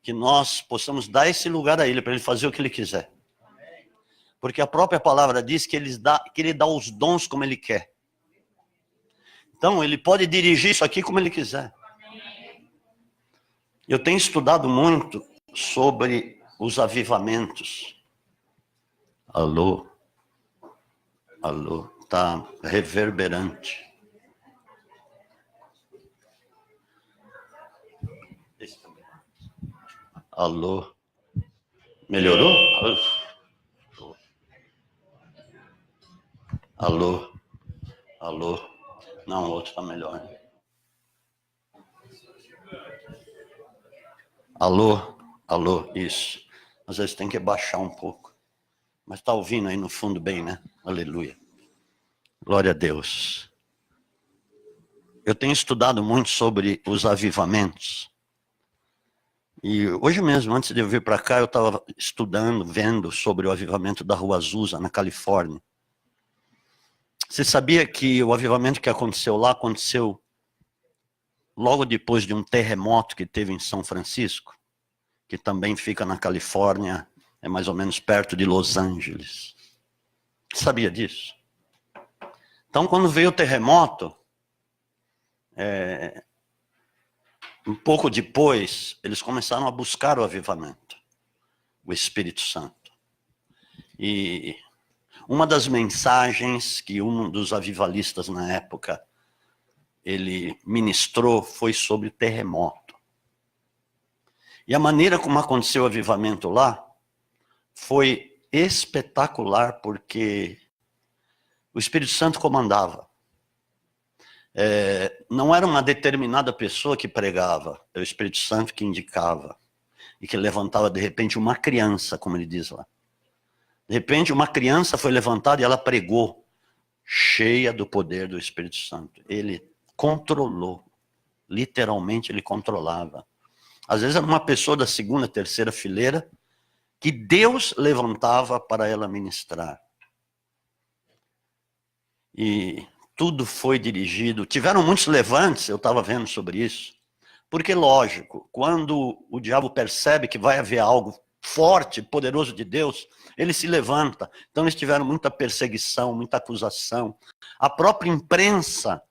que nós possamos dar esse lugar a Ele, para Ele fazer o que Ele quiser. Porque a própria palavra diz que Ele dá os dons como Ele quer. Então, Ele pode dirigir isso aqui como Ele quiser. Eu tenho estudado muito sobre os avivamentos. Alô? Alô? Está reverberante. Alô? Melhorou? Alô? Alô? Não, o outro está melhor. Alô? Alô? Isso. Às vezes tem que baixar um pouco. Mas está ouvindo aí no fundo bem, né? Aleluia. Glória a Deus. Eu tenho estudado muito sobre os avivamentos. E hoje mesmo, antes de eu vir para cá, eu estava estudando, vendo sobre o avivamento da Rua Azusa, na Califórnia. Você sabia que o avivamento que aconteceu lá, aconteceu logo depois de um terremoto que teve em São Francisco, que também fica na Califórnia, é mais ou menos perto de Los Angeles. Sabia disso? Então, quando veio o terremoto, um pouco depois, eles começaram a buscar o avivamento, o Espírito Santo. E uma das mensagens que um dos avivalistas na época, ele ministrou, foi sobre terremoto. E a maneira como aconteceu o avivamento lá, foi espetacular, porque o Espírito Santo comandava. Não era uma determinada pessoa que pregava, era o Espírito Santo que indicava. E que levantava, de repente, uma criança, como ele diz lá. De repente, uma criança foi levantada e ela pregou, cheia do poder do Espírito Santo. Ele controlou, literalmente ele controlava. Às vezes era uma pessoa da segunda, terceira fileira, que Deus levantava para ela ministrar. E tudo foi dirigido. Tiveram muitos levantes, eu estava vendo sobre isso. Porque, lógico, quando o diabo percebe que vai haver algo forte, poderoso de Deus, ele se levanta. Então eles tiveram muita perseguição, muita acusação. A própria imprensa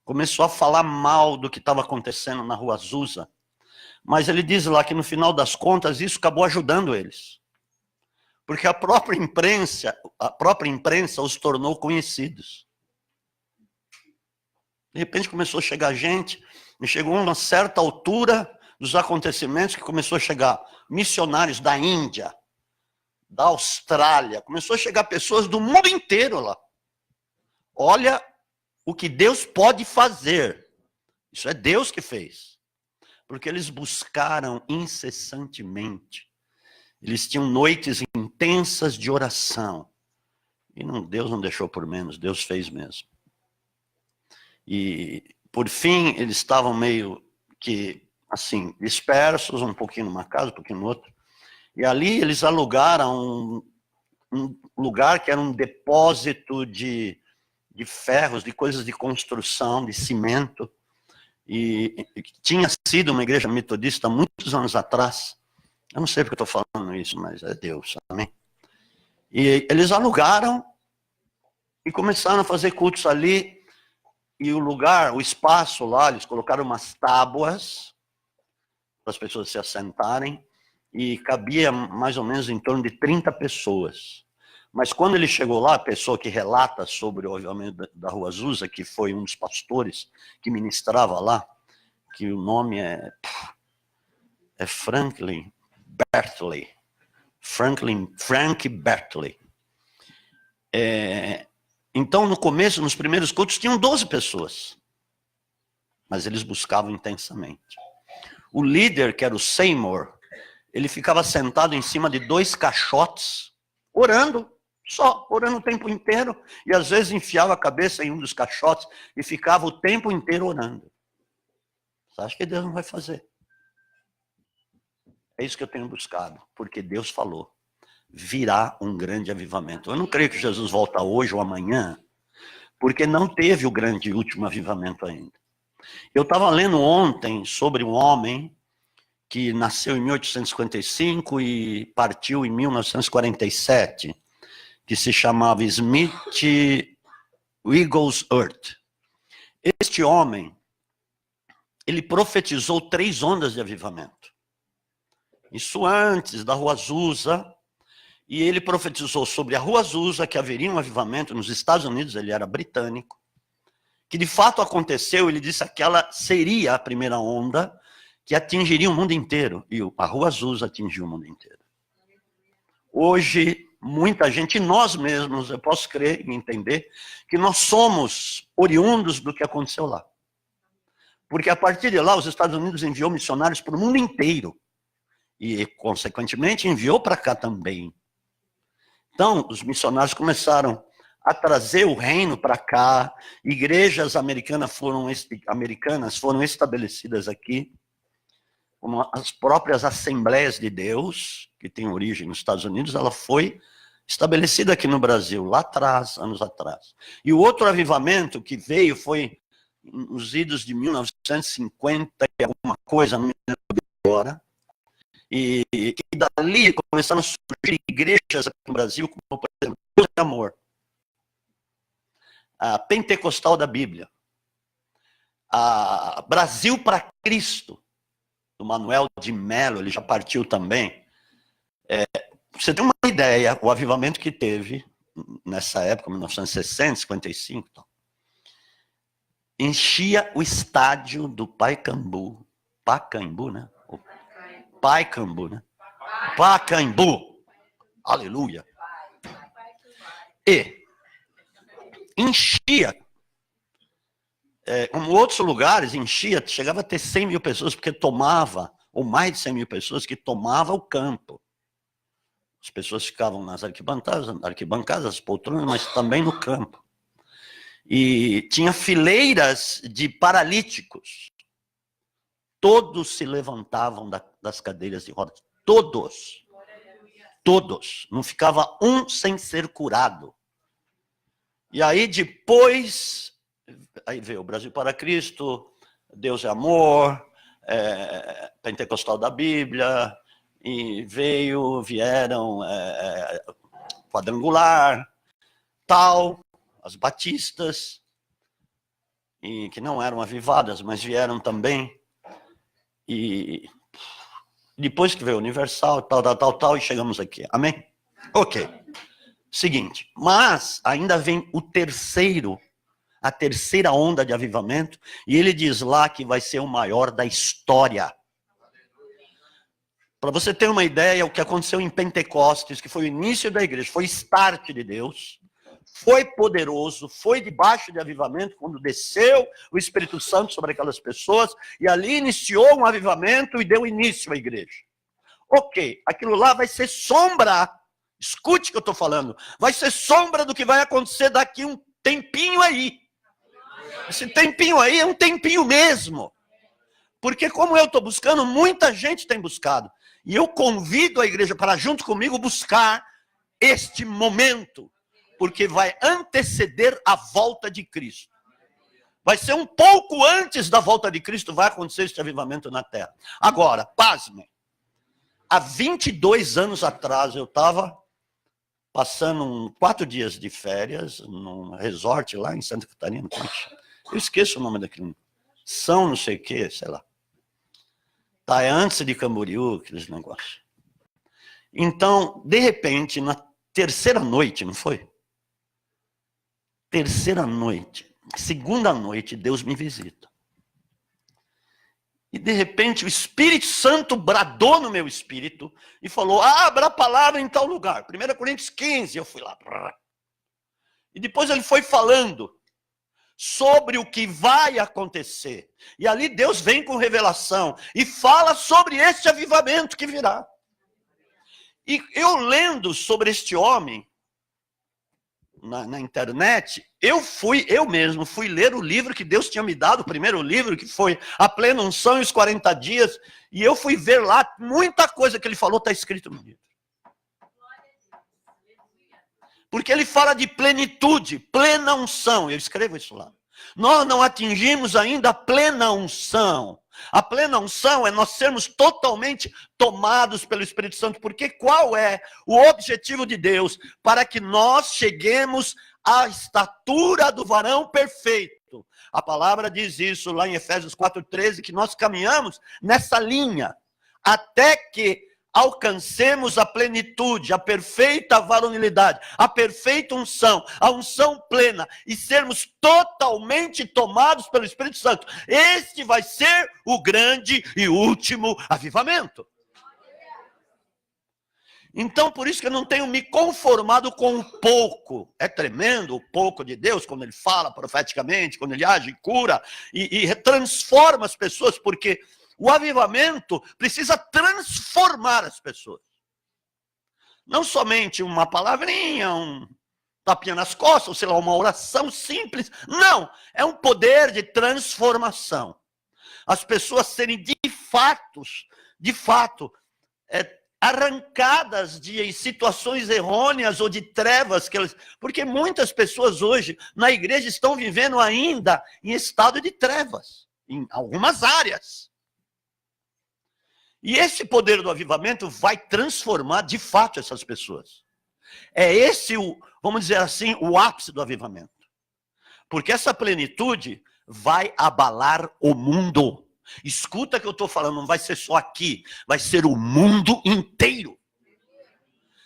começou a falar mal do que estava acontecendo na Rua Azusa. Mas ele diz lá que no final das contas isso acabou ajudando eles. Porque a própria imprensa os tornou conhecidos. De repente começou a chegar gente, e chegou a uma certa altura dos acontecimentos que começou a chegar missionários da Índia, da Austrália, começou a chegar pessoas do mundo inteiro lá. Olha o que Deus pode fazer. Isso é Deus que fez. Porque eles buscaram incessantemente. Eles tinham noites intensas de oração. E Deus não deixou por menos, Deus fez mesmo. E, por fim, eles estavam meio que, assim, dispersos, um pouquinho numa casa, um pouquinho no outro. E ali eles alugaram um lugar que era um depósito de ferros, de coisas de construção, de cimento. E tinha sido uma igreja metodista há muitos anos atrás. Eu não sei porque eu estou falando isso, mas é Deus, amém? E eles alugaram e começaram a fazer cultos ali. E o lugar, o espaço lá, eles colocaram umas tábuas para as pessoas se assentarem e cabia mais ou menos em torno de 30 pessoas. Mas quando ele chegou lá, a pessoa que relata sobre o avivamento da Rua Azusa, que foi um dos pastores que ministrava lá, que o nome é Frank Bertley. Então, no começo, nos primeiros cultos, tinham 12 pessoas. Mas eles buscavam intensamente. O líder, que era o Seymour, ele ficava sentado em cima de 2 caixotes, orando, só, orando o tempo inteiro. E às vezes enfiava a cabeça em um dos caixotes e ficava o tempo inteiro orando. Você acha que Deus não vai fazer? É isso que eu tenho buscado, porque Deus falou. Virá um grande avivamento. Eu não creio que Jesus volta hoje ou amanhã, porque não teve o grande último avivamento ainda. Eu estava lendo ontem sobre um homem que nasceu em 1855 e partiu em 1947, que se chamava Smith Wigglesworth. Este homem, ele profetizou 3 ondas de avivamento. Isso antes da Rua Azusa, e ele profetizou sobre a Rua Azusa que haveria um avivamento nos Estados Unidos, ele era britânico, que de fato aconteceu. Ele disse que aquela seria a primeira onda que atingiria o mundo inteiro, e a Rua Azusa atingiu o mundo inteiro. Hoje, muita gente, nós mesmos, eu posso crer e entender, que nós somos oriundos do que aconteceu lá. Porque a partir de lá, os Estados Unidos enviou missionários para o mundo inteiro. E, consequentemente, enviou para cá também. Então, os missionários começaram a trazer o reino para cá, igrejas americanas foram estabelecidas aqui, como as próprias Assembleias de Deus, que tem origem nos Estados Unidos, ela foi estabelecida aqui no Brasil, lá atrás, anos atrás. E o outro avivamento que veio foi nos idos de 1950 e alguma coisa, não me lembro agora, e dali começaram a surgir igrejas aqui no Brasil, como, por exemplo, Deus é Amor, a Pentecostal da Bíblia, a Brasil para Cristo, do Manuel de Mello, ele já partiu também. Você tem uma ideia, o avivamento que teve nessa época, 1960, 55, enchia o estádio do Pacaembu, né? Pacaembu, né? Pacaembu, aleluia. E enchia, como outros lugares, enchia, chegava a ter 100 mil pessoas, porque tomava, ou mais de 100 mil pessoas, que tomava o campo. As pessoas ficavam nas arquibancadas, as poltronas, mas também no campo. E tinha fileiras de paralíticos. Todos se levantavam das cadeiras de rodas. Todos. Todos. Não ficava um sem ser curado. E aí depois, aí veio o Brasil para Cristo, Deus é Amor, Pentecostal da Bíblia, e vieram Quadrangular, tal, as batistas, e que não eram avivadas, mas vieram também. E depois que veio o Universal, tal, e chegamos aqui. Amém? Ok. Seguinte, mas ainda vem a terceira onda de avivamento, e ele diz lá que vai ser o maior da história. Para você ter uma ideia, o que aconteceu em Pentecostes, que foi o início da igreja, foi start de Deus, foi poderoso, foi debaixo de avivamento, quando desceu o Espírito Santo sobre aquelas pessoas, e ali iniciou um avivamento e deu início à igreja. Ok, aquilo lá vai ser sombra, escute o que eu estou falando, vai ser sombra do que vai acontecer daqui um tempinho aí. Esse tempinho aí é um tempinho mesmo. Porque como eu estou buscando, muita gente tem buscado. E eu convido a igreja para, junto comigo, buscar este momento. Porque vai anteceder a volta de Cristo. Vai ser um pouco antes da volta de Cristo, vai acontecer este avivamento na terra. Agora, pasmem. Há 22 anos atrás, eu estava passando 4 dias de férias num resort lá em Santa Catarina. Eu esqueço o nome daquilo. São não sei o que, sei lá. Tá, é antes de Camboriú, aqueles negócios. Então, de repente, na terceira noite, não foi? Terceira noite, segunda noite, Deus me visita. E de repente o Espírito Santo bradou no meu espírito e falou, abra a palavra em tal lugar. 1 Coríntios 15, eu fui lá. E depois ele foi falando sobre o que vai acontecer. E ali Deus vem com revelação e fala sobre este avivamento que virá. E eu lendo sobre este homem na internet, eu mesmo fui ler o livro que Deus tinha me dado, o primeiro livro, que foi A Plena Unção e os 40 Dias, e eu fui ver lá, muita coisa que ele falou está escrito no livro. Porque ele fala de plenitude, plena unção, eu escrevo isso lá. Nós não atingimos ainda a plena unção, A plena unção é nós sermos totalmente tomados pelo Espírito Santo, porque qual é o objetivo de Deus? Para que nós cheguemos à estatura do varão perfeito. A palavra diz isso lá em Efésios 4:13, que nós caminhamos nessa linha, até que alcancemos a plenitude, a perfeita varonilidade, a perfeita unção, a unção plena, e sermos totalmente tomados pelo Espírito Santo. Este vai ser o grande e último avivamento. Então, por isso que eu não tenho me conformado com o pouco. É tremendo o pouco de Deus, quando Ele fala profeticamente, quando Ele age, cura e transforma as pessoas, porque o avivamento precisa transformar as pessoas. Não somente uma palavrinha, um tapinha nas costas, ou sei lá, uma oração simples. Não, é um poder de transformação. As pessoas serem de fato, arrancadas de situações errôneas ou de trevas. Porque muitas pessoas hoje na igreja estão vivendo ainda em estado de trevas, em algumas áreas. E esse poder do avivamento vai transformar de fato essas pessoas. É esse, vamos dizer assim, o ápice do avivamento. Porque essa plenitude vai abalar o mundo. Escuta o que eu estou falando, não vai ser só aqui, vai ser o mundo inteiro.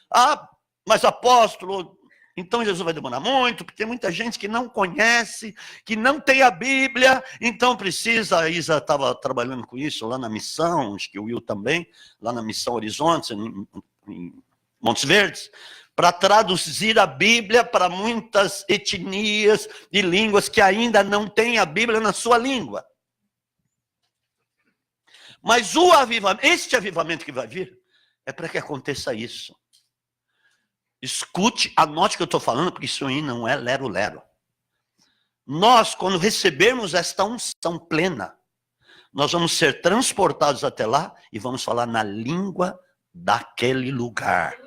Ah, mas apóstolo, então Jesus vai demorar muito, porque tem muita gente que não conhece, que não tem a Bíblia, então precisa. A Isa estava trabalhando com isso lá na missão, acho que o Will também, lá na missão Horizontes, em Montes Verdes, para traduzir a Bíblia para muitas etnias e línguas que ainda não têm a Bíblia na sua língua. Mas este avivamento que vai vir, é para que aconteça isso. Escute, anote o que eu estou falando, porque isso aí não é lero-lero. Nós, quando recebermos esta unção plena, nós vamos ser transportados até lá e vamos falar na língua daquele lugar.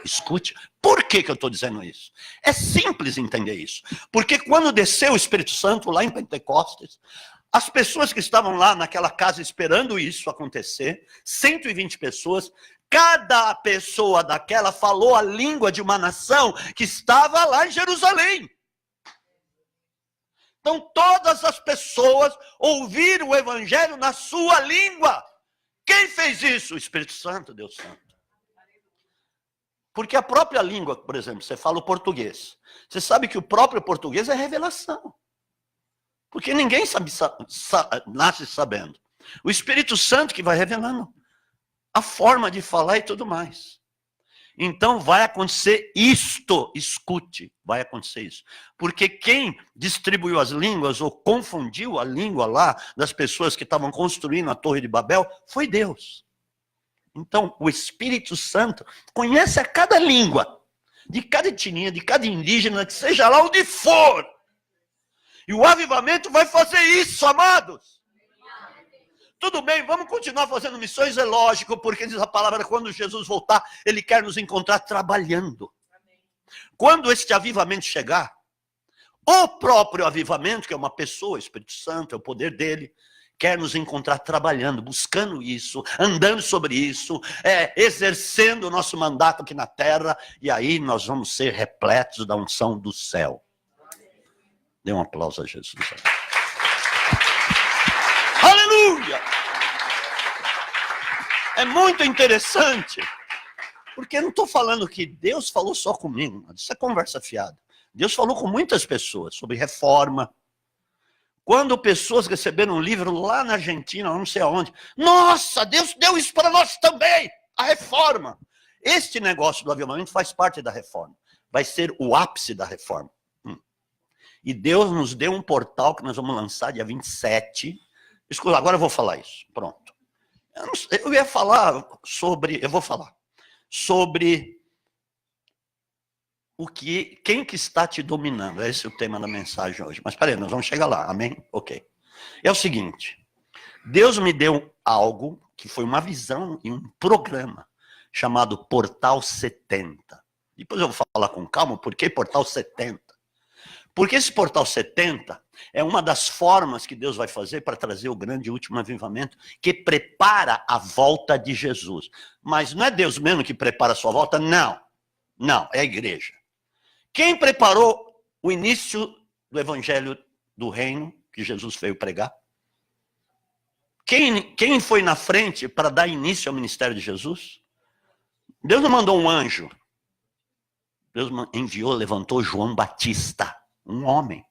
Escute, por que eu estou dizendo isso? É simples entender isso. Porque quando desceu o Espírito Santo lá em Pentecostes, as pessoas que estavam lá naquela casa esperando isso acontecer, 120 pessoas, cada pessoa daquela falou a língua de uma nação que estava lá em Jerusalém. Então todas as pessoas ouviram o evangelho na sua língua. Quem fez isso? O Espírito Santo, Deus Santo. Porque a própria língua, por exemplo, você fala o português. Você sabe que o próprio português é revelação. Porque ninguém nasce sabendo. O Espírito Santo que vai revelando a forma de falar e tudo mais. Então vai acontecer isto, escute, vai acontecer isso. Porque quem distribuiu as línguas ou confundiu a língua lá das pessoas que estavam construindo a Torre de Babel foi Deus. Então o Espírito Santo conhece a cada língua, de cada etnia, de cada indígena, que seja lá onde for. E o avivamento vai fazer isso, amados. Tudo bem, vamos continuar fazendo missões, é lógico, porque diz a palavra, quando Jesus voltar, Ele quer nos encontrar trabalhando. Quando este avivamento chegar, o próprio avivamento, que é uma pessoa, o Espírito Santo, é o poder dele, quer nos encontrar trabalhando, buscando isso, andando sobre isso, exercendo o nosso mandato aqui na terra, e aí nós vamos ser repletos da unção do céu. Dê um aplauso a Jesus. Aleluia! É muito interessante, porque eu não estou falando que Deus falou só comigo, isso é conversa fiada. Deus falou com muitas pessoas sobre reforma. Quando pessoas receberam um livro lá na Argentina, não sei aonde, nossa, Deus deu isso para nós também, a reforma. Este negócio do avivamento faz parte da reforma, vai ser o ápice da reforma. E Deus nos deu um portal que nós vamos lançar dia 27. Escuta, agora eu vou falar isso. Pronto. Eu vou falar sobre quem que está te dominando. Esse é o tema da mensagem hoje. Mas peraí, nós vamos chegar lá. Amém? Ok. É o seguinte. Deus me deu algo que foi uma visão e um programa chamado Portal 70. Depois eu vou falar com calma por que Portal 70. Porque esse portal 70 é uma das formas que Deus vai fazer para trazer o grande último avivamento, que prepara a volta de Jesus. Mas não é Deus mesmo que prepara a sua volta? Não. Não, é a igreja. Quem preparou o início do evangelho do reino que Jesus veio pregar? Quem foi na frente para dar início ao ministério de Jesus? Deus não mandou um anjo. Deus enviou, levantou João Batista, um homem.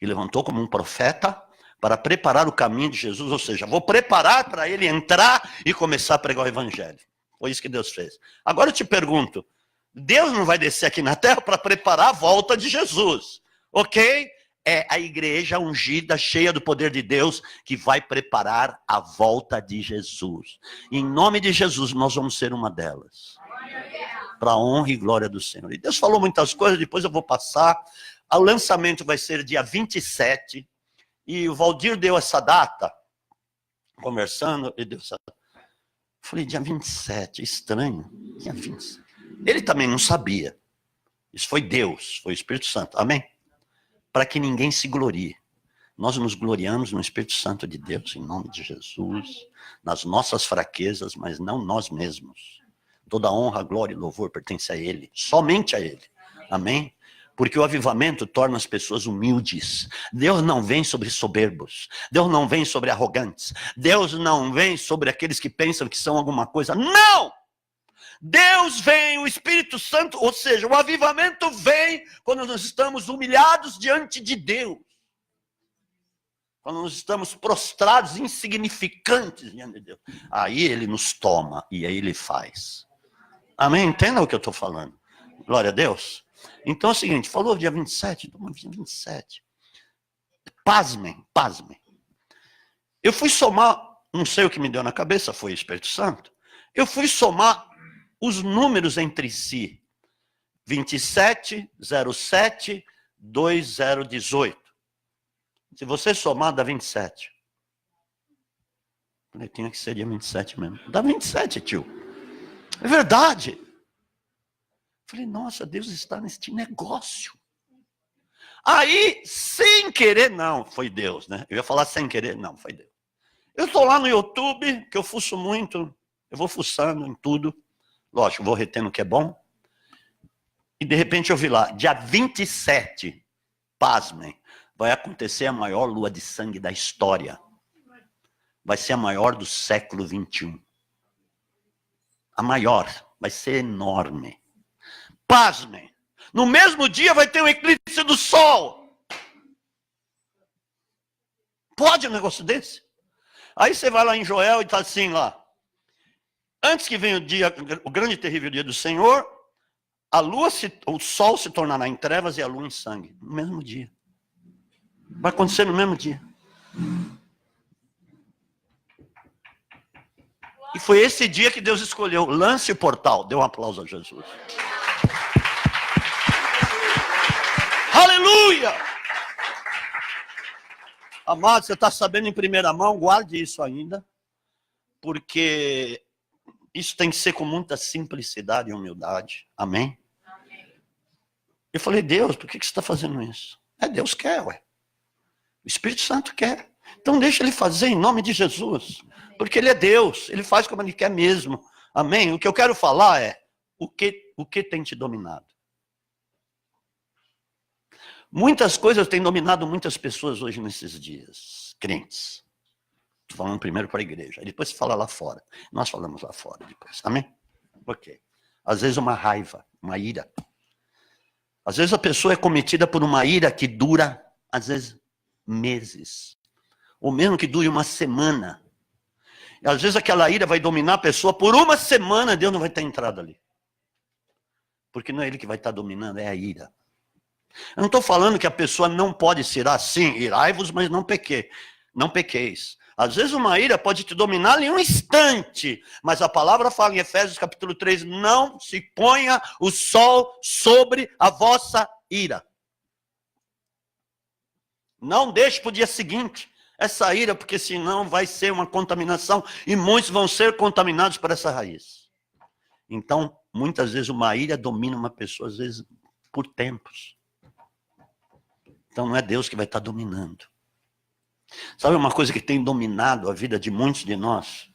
E levantou como um profeta para preparar o caminho de Jesus. Ou seja, vou preparar para ele entrar e começar a pregar o evangelho. Foi isso que Deus fez. Agora eu te pergunto, Deus não vai descer aqui na terra para preparar a volta de Jesus, ok? É a igreja ungida, cheia do poder de Deus, que vai preparar a volta de Jesus. Em nome de Jesus, nós vamos ser uma delas. Para a honra e glória do Senhor. E Deus falou muitas coisas, depois eu vou passar. O lançamento vai ser dia 27. E o Valdir deu essa data, conversando, ele deu essa data. Falei, dia 27, estranho. Dia 27. Ele também não sabia. Isso foi Deus, foi o Espírito Santo. Amém? Para que ninguém se glorie. Nós nos gloriamos no Espírito Santo de Deus, em nome de Jesus, nas nossas fraquezas, mas não nós mesmos. Toda honra, glória e louvor pertence a Ele, somente a Ele. Amém? Porque o avivamento torna as pessoas humildes. Deus não vem sobre soberbos. Deus não vem sobre arrogantes. Deus não vem sobre aqueles que pensam que são alguma coisa. Não! Deus vem, o Espírito Santo, ou seja, o avivamento vem quando nós estamos humilhados diante de Deus. Quando nós estamos prostrados, insignificantes diante de Deus. Aí Ele nos toma e aí Ele faz. Amém? Entenda o que eu estou falando. Glória a Deus. Então é o seguinte, falou dia 27, dia 27. Pasmem, pasmem. Eu fui somar, não sei o que me deu na cabeça, foi o Espírito Santo. Eu fui somar os números entre si. 27, 07, 2018. Se você somar, dá 27. Eu tinha que ser dia 27 mesmo. Dá 27, tio. É verdade. Falei, nossa, Deus está neste negócio. Aí, sem querer, não, foi Deus, né? Eu ia falar sem querer, não, foi Deus. Eu estou lá no YouTube, que eu fuço muito, eu vou fuçando em tudo. Lógico, vou retendo o que é bom. E de repente eu vi lá, dia 27, pasmem, vai acontecer a maior lua de sangue da história. Vai ser a maior do século 21. A maior, vai ser enorme. Pasmem, no mesmo dia vai ter um eclipse do sol. Pode um negócio desse? Aí você vai lá em Joel e está assim lá. Antes que venha o grande e terrível dia do Senhor, o sol se tornará em trevas e a lua em sangue. No mesmo dia. Vai acontecer no mesmo dia. E foi esse dia que Deus escolheu. Lance o portal. Dê um aplauso a Jesus. Aleluia! Amado, você está sabendo em primeira mão, guarde isso ainda. Porque isso tem que ser com muita simplicidade e humildade. Amém? Eu falei, Deus, por que você está fazendo isso? Deus quer, ué. O Espírito Santo quer. Então deixa Ele fazer em nome de Jesus. Porque Ele é Deus. Ele faz como Ele quer mesmo. Amém? O que eu quero falar é, o que tem te dominado? Muitas coisas têm dominado muitas pessoas hoje nesses dias. Crentes. Estou falando primeiro para a igreja. Aí depois se fala lá fora. Nós falamos lá fora depois. Amém? Ok. Às vezes uma raiva, uma ira. Às vezes a pessoa é cometida por uma ira que dura, às vezes, meses. Ou mesmo que dure uma semana. E às vezes aquela ira vai dominar a pessoa por uma semana, Deus não vai ter entrado ali. Porque não é Ele que vai estar dominando, é a ira. Eu não estou falando que a pessoa não pode se irar, sim, irai-vos, mas não pequeis. Às vezes uma ira pode te dominar em um instante, mas a palavra fala em Efésios capítulo 3, não se ponha o sol sobre a vossa ira. Não deixe para o dia seguinte essa ira, porque senão vai ser uma contaminação e muitos vão ser contaminados por essa raiz. Então, muitas vezes uma ira domina uma pessoa, às vezes por tempos. Então não é Deus que vai estar dominando. Sabe uma coisa que tem dominado a vida de muitos de nós?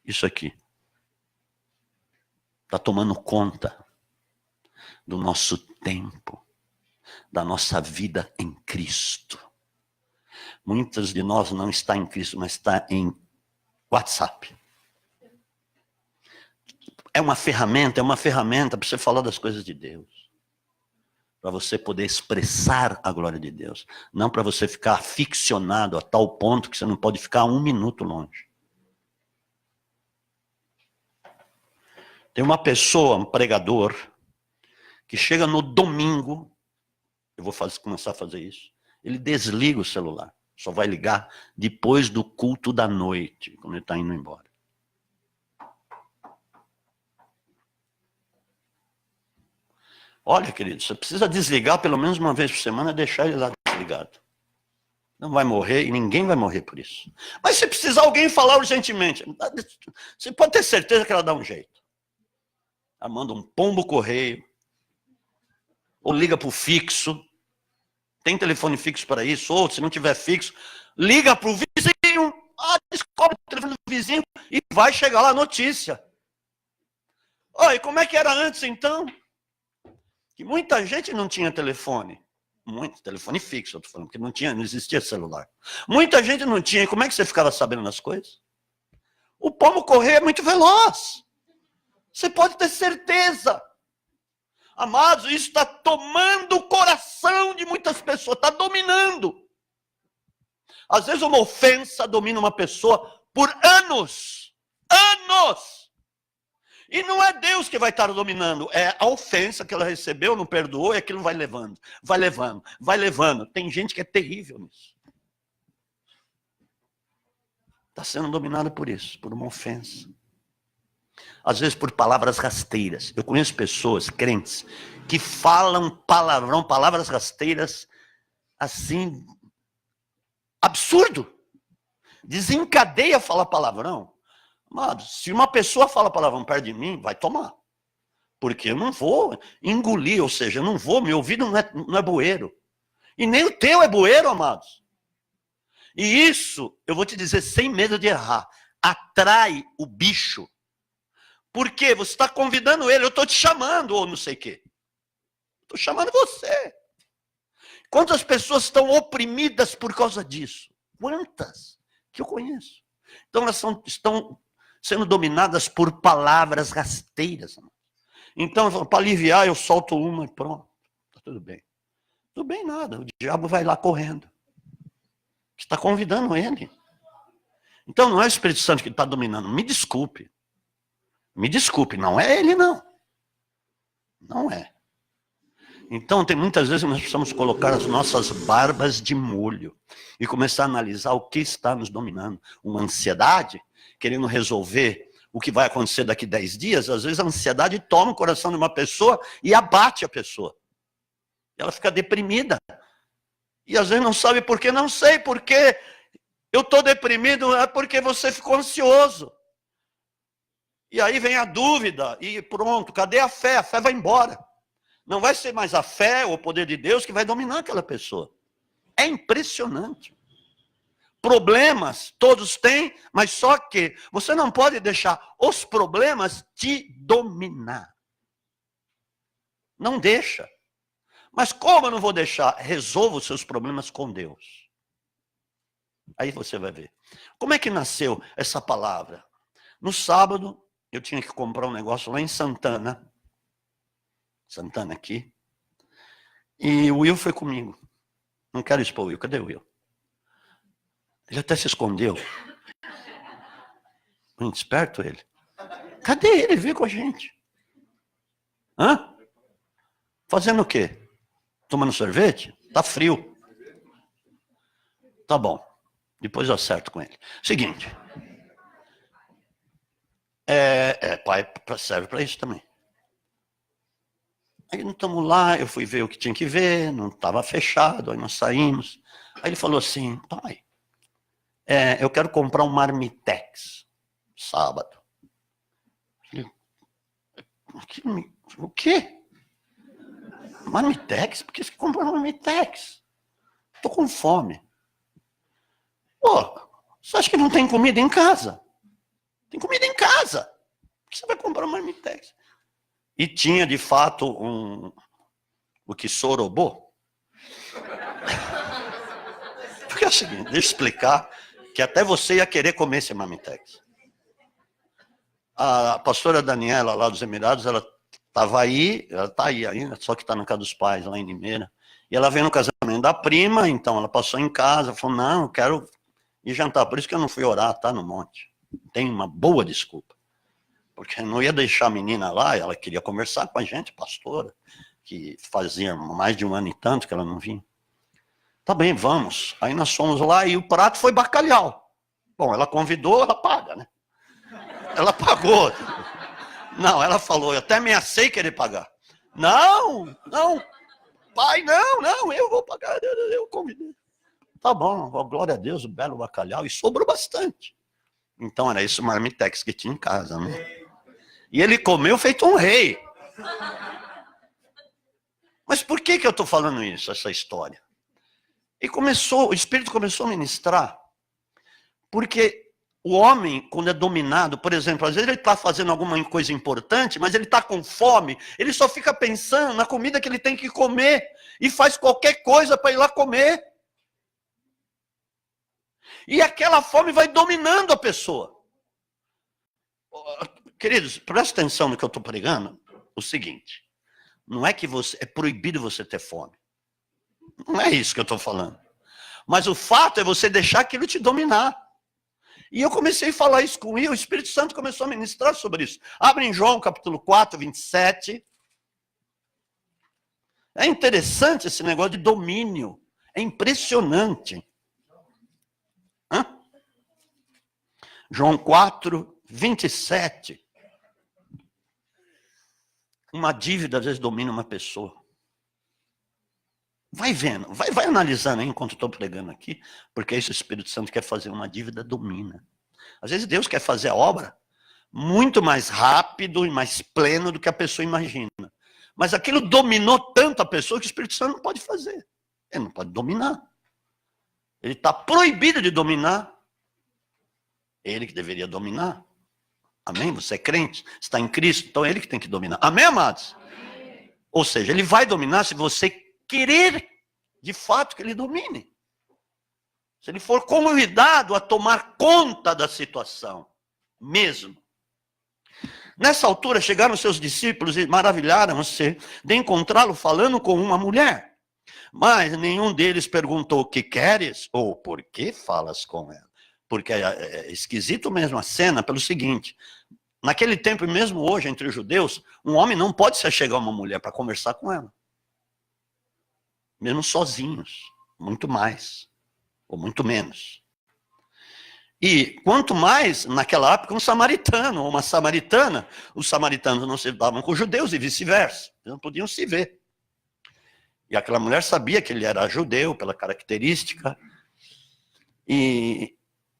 Isso aqui. Está tomando conta do nosso tempo, da nossa vida em Cristo. Muitas de nós não está em Cristo, mas está em WhatsApp. É uma ferramenta para você falar das coisas de Deus. Para você poder expressar a glória de Deus. Não para você ficar aficionado a tal ponto que você não pode ficar 1 minuto longe. Tem uma pessoa, um pregador, que chega no domingo, eu vou começar a fazer isso, ele desliga o celular. Só vai ligar depois do culto da noite, quando ele está indo embora. Olha, querido, você precisa desligar pelo menos uma vez por semana e deixar ele lá desligado. Não vai morrer e ninguém vai morrer por isso. Mas se precisar alguém falar urgentemente, você pode ter certeza que ela dá um jeito. Ela manda um pombo correio, ou liga para o fixo. Tem telefone fixo para isso, ou se não tiver fixo, liga para o vizinho. Descobre o telefone do vizinho e vai chegar lá a notícia. E como é que era antes então? Que muita gente não tinha telefone. Telefone fixo, eu estou falando, porque não existia celular. Muita gente não tinha. E como é que você ficava sabendo das coisas? O pombo correio é muito veloz. Você pode ter certeza. Amados, isso está tomando o coração de muitas pessoas, está dominando. Às vezes uma ofensa domina uma pessoa por anos. Anos! E não é Deus que vai estar dominando, é a ofensa que ela recebeu, não perdoou, e aquilo vai levando, vai levando, vai levando. Tem gente que é terrível nisso. Está sendo dominada por isso, por uma ofensa. Às vezes por palavras rasteiras. Eu conheço pessoas, crentes, que falam palavrão, palavras rasteiras, assim, absurdo. Desencadeia falar palavrão. Amados, se uma pessoa fala palavrão perto de mim, vai tomar. Porque eu não vou engolir, ou seja, eu não vou, meu ouvido não é bueiro. E nem o teu é bueiro, amados. E isso, eu vou te dizer sem medo de errar, atrai o bicho. Porque você está convidando ele, eu estou te chamando, ou não sei o quê. Estou chamando você. Quantas pessoas estão oprimidas por causa disso? Quantas que eu conheço? Então elas estão sendo dominadas por palavras rasteiras. Então, para aliviar, eu solto uma e pronto. Está tudo bem. Tudo bem nada, o diabo vai lá correndo. Está convidando ele. Então não é o Espírito Santo que está dominando. Me desculpe, não é ele não. Não é. Então tem muitas vezes que nós precisamos colocar as nossas barbas de molho e começar a analisar o que está nos dominando. Uma ansiedade, querendo resolver o que vai acontecer daqui 10 dias, às vezes a ansiedade toma o coração de uma pessoa e abate a pessoa. Ela fica deprimida. E às vezes não sabe por quê, não sei por quê. Eu estou deprimido, é porque você ficou ansioso. E aí vem a dúvida, e pronto, cadê a fé? A fé vai embora. Não vai ser mais a fé ou o poder de Deus que vai dominar aquela pessoa. É impressionante. Problemas todos têm, mas só que você não pode deixar os problemas te dominar. Não deixa. Mas como eu não vou deixar? Resolva os seus problemas com Deus. Aí você vai ver. Como é que nasceu essa palavra? No sábado, eu tinha que comprar um negócio lá em Santana. Santana aqui. E o Will foi comigo. Não quero expor o Will. Cadê o Will? Ele até se escondeu. Muito esperto ele. Cadê ele? Ele veio com a gente. Hã? Fazendo o quê? Tomando sorvete? Tá frio. Tá bom. Depois eu acerto com ele. Seguinte. Pai serve para isso também. Aí nós estamos lá, eu fui ver o que tinha que ver, não estava fechado, aí nós saímos. Aí ele falou assim, pai, eu quero comprar um marmitex, sábado. Eu falei, o quê? Marmitex? Por que você comprou Marmitex? Estou com fome. Pô, você acha que não tem comida em casa? Tem comida em casa. Por que você vai comprar Marmitex? E tinha, de fato, o que sorobô. Porque é o seguinte, deixa eu explicar, que até você ia querer comer esse Marmitex. A pastora Daniela, lá dos Emirados, ela estava aí, ela está aí ainda, só que está na casa dos pais, lá em Limeira. E ela veio no casamento da prima, então ela passou em casa, falou, não, eu quero ir jantar. Por isso que eu não fui orar, tá, no monte. Tem uma boa desculpa. Porque eu não ia deixar a menina lá, ela queria conversar com a gente, pastora, que fazia mais de um ano e tanto que ela não vinha. Tá bem, vamos. Aí nós fomos lá e o prato foi bacalhau. Bom, ela convidou, ela paga, né? Ela pagou. Não, ela falou, eu até ameacei querer pagar. Não, pai, não, eu vou pagar, eu convidei. Tá bom, glória a Deus, o belo bacalhau, e sobrou bastante. Então era isso o Marmitex que tinha em casa, né? E ele comeu feito um rei. Mas por que eu estou falando isso, essa história? E o Espírito começou a ministrar, porque o homem, quando é dominado, por exemplo, às vezes ele está fazendo alguma coisa importante, mas ele está com fome, ele só fica pensando na comida que ele tem que comer, e faz qualquer coisa para ir lá comer. E aquela fome vai dominando a pessoa. Queridos, presta atenção no que eu estou pregando, o seguinte, não é que é proibido você ter fome. Não é isso que eu estou falando. Mas o fato é você deixar aquilo te dominar. E eu comecei a falar isso com ele, o Espírito Santo começou a ministrar sobre isso. Abre em João capítulo 4, 27. É interessante esse negócio de domínio. É impressionante. Hã? João 4, 27. Uma dívida às vezes domina uma pessoa. Vai vendo, vai analisando aí enquanto estou pregando aqui, porque esse Espírito Santo quer fazer uma dívida, domina. Às vezes Deus quer fazer a obra muito mais rápido e mais pleno do que a pessoa imagina. Mas aquilo dominou tanto a pessoa que o Espírito Santo não pode fazer. Ele não pode dominar. Ele está proibido de dominar. Ele que deveria dominar. Amém? Você é crente, está em Cristo, então é ele que tem que dominar. Amém, amados? Amém. Ou seja, ele vai dominar se você querer de fato que ele domine. Se ele for convidado a tomar conta da situação, mesmo. Nessa altura chegaram seus discípulos e maravilharam-se de encontrá-lo falando com uma mulher. Mas nenhum deles perguntou, o que queres? Ou por que falas com ela? Porque é esquisito mesmo a cena pelo seguinte, naquele tempo e mesmo hoje entre os judeus, um homem não pode se achegar a uma mulher para conversar com ela. Mesmo sozinhos, muito mais, ou muito menos. E quanto mais, naquela época, um samaritano ou uma samaritana, os samaritanos não se davam com os judeus e vice-versa, eles não podiam se ver. E aquela mulher sabia que ele era judeu, pela característica, e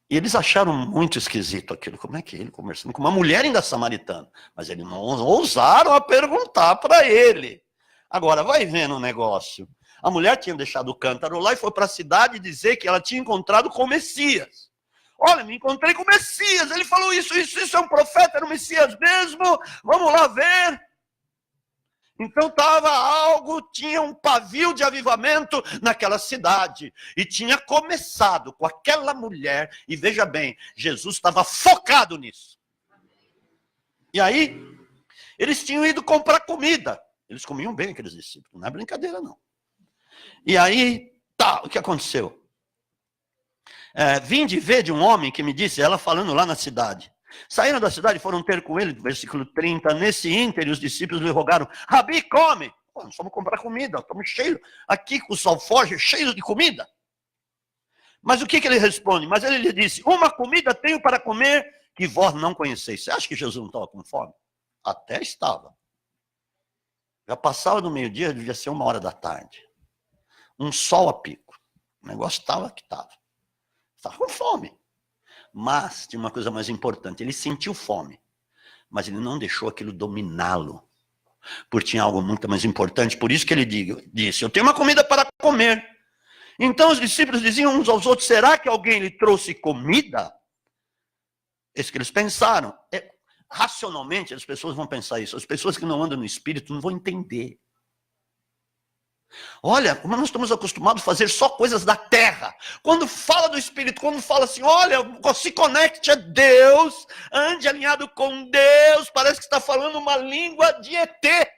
eles acharam muito esquisito aquilo. Como é que ele conversando com uma mulher ainda samaritana? Mas eles não ousaram a perguntar para ele. Agora, vai vendo o negócio. A mulher tinha deixado o cântaro lá e foi para a cidade dizer que ela tinha encontrado com o Messias. Olha, me encontrei com o Messias. Ele falou isso é um profeta, era o Messias mesmo. Vamos lá ver. Então tinha um pavio de avivamento naquela cidade. E tinha começado com aquela mulher. E veja bem, Jesus estava focado nisso. E aí, eles tinham ido comprar comida. Eles comiam bem, aqueles discípulos. Não é brincadeira, não. E aí, o que aconteceu? Vim de ver de um homem que me disse, ela falando lá na cidade. Saíram da cidade e foram ter com ele, versículo 30. Nesse ínter, os discípulos lhe rogaram, Rabi, come. Pô, nós vamos comprar comida, estamos cheios, aqui com os alforjes cheios de comida. Mas o que ele responde? Mas ele lhe disse, uma comida tenho para comer que vós não conheceis. Você acha que Jesus não estava com fome? Até estava. Já passava do meio-dia, devia ser 1h da tarde. Um sol a pico. O negócio estava que estava. Estava com fome. Mas tinha uma coisa mais importante. Ele sentiu fome. Mas ele não deixou aquilo dominá-lo. Porque tinha algo muito mais importante. Por isso que ele disse, eu tenho uma comida para comer. Então os discípulos diziam uns aos outros, será que alguém lhe trouxe comida? Isso que eles pensaram. Racionalmente as pessoas vão pensar isso. As pessoas que não andam no Espírito não vão entender. Olha, como nós estamos acostumados a fazer só coisas da terra. Quando fala do Espírito, quando fala assim, olha, se conecte a Deus, ande alinhado com Deus, parece que está falando uma língua de ET.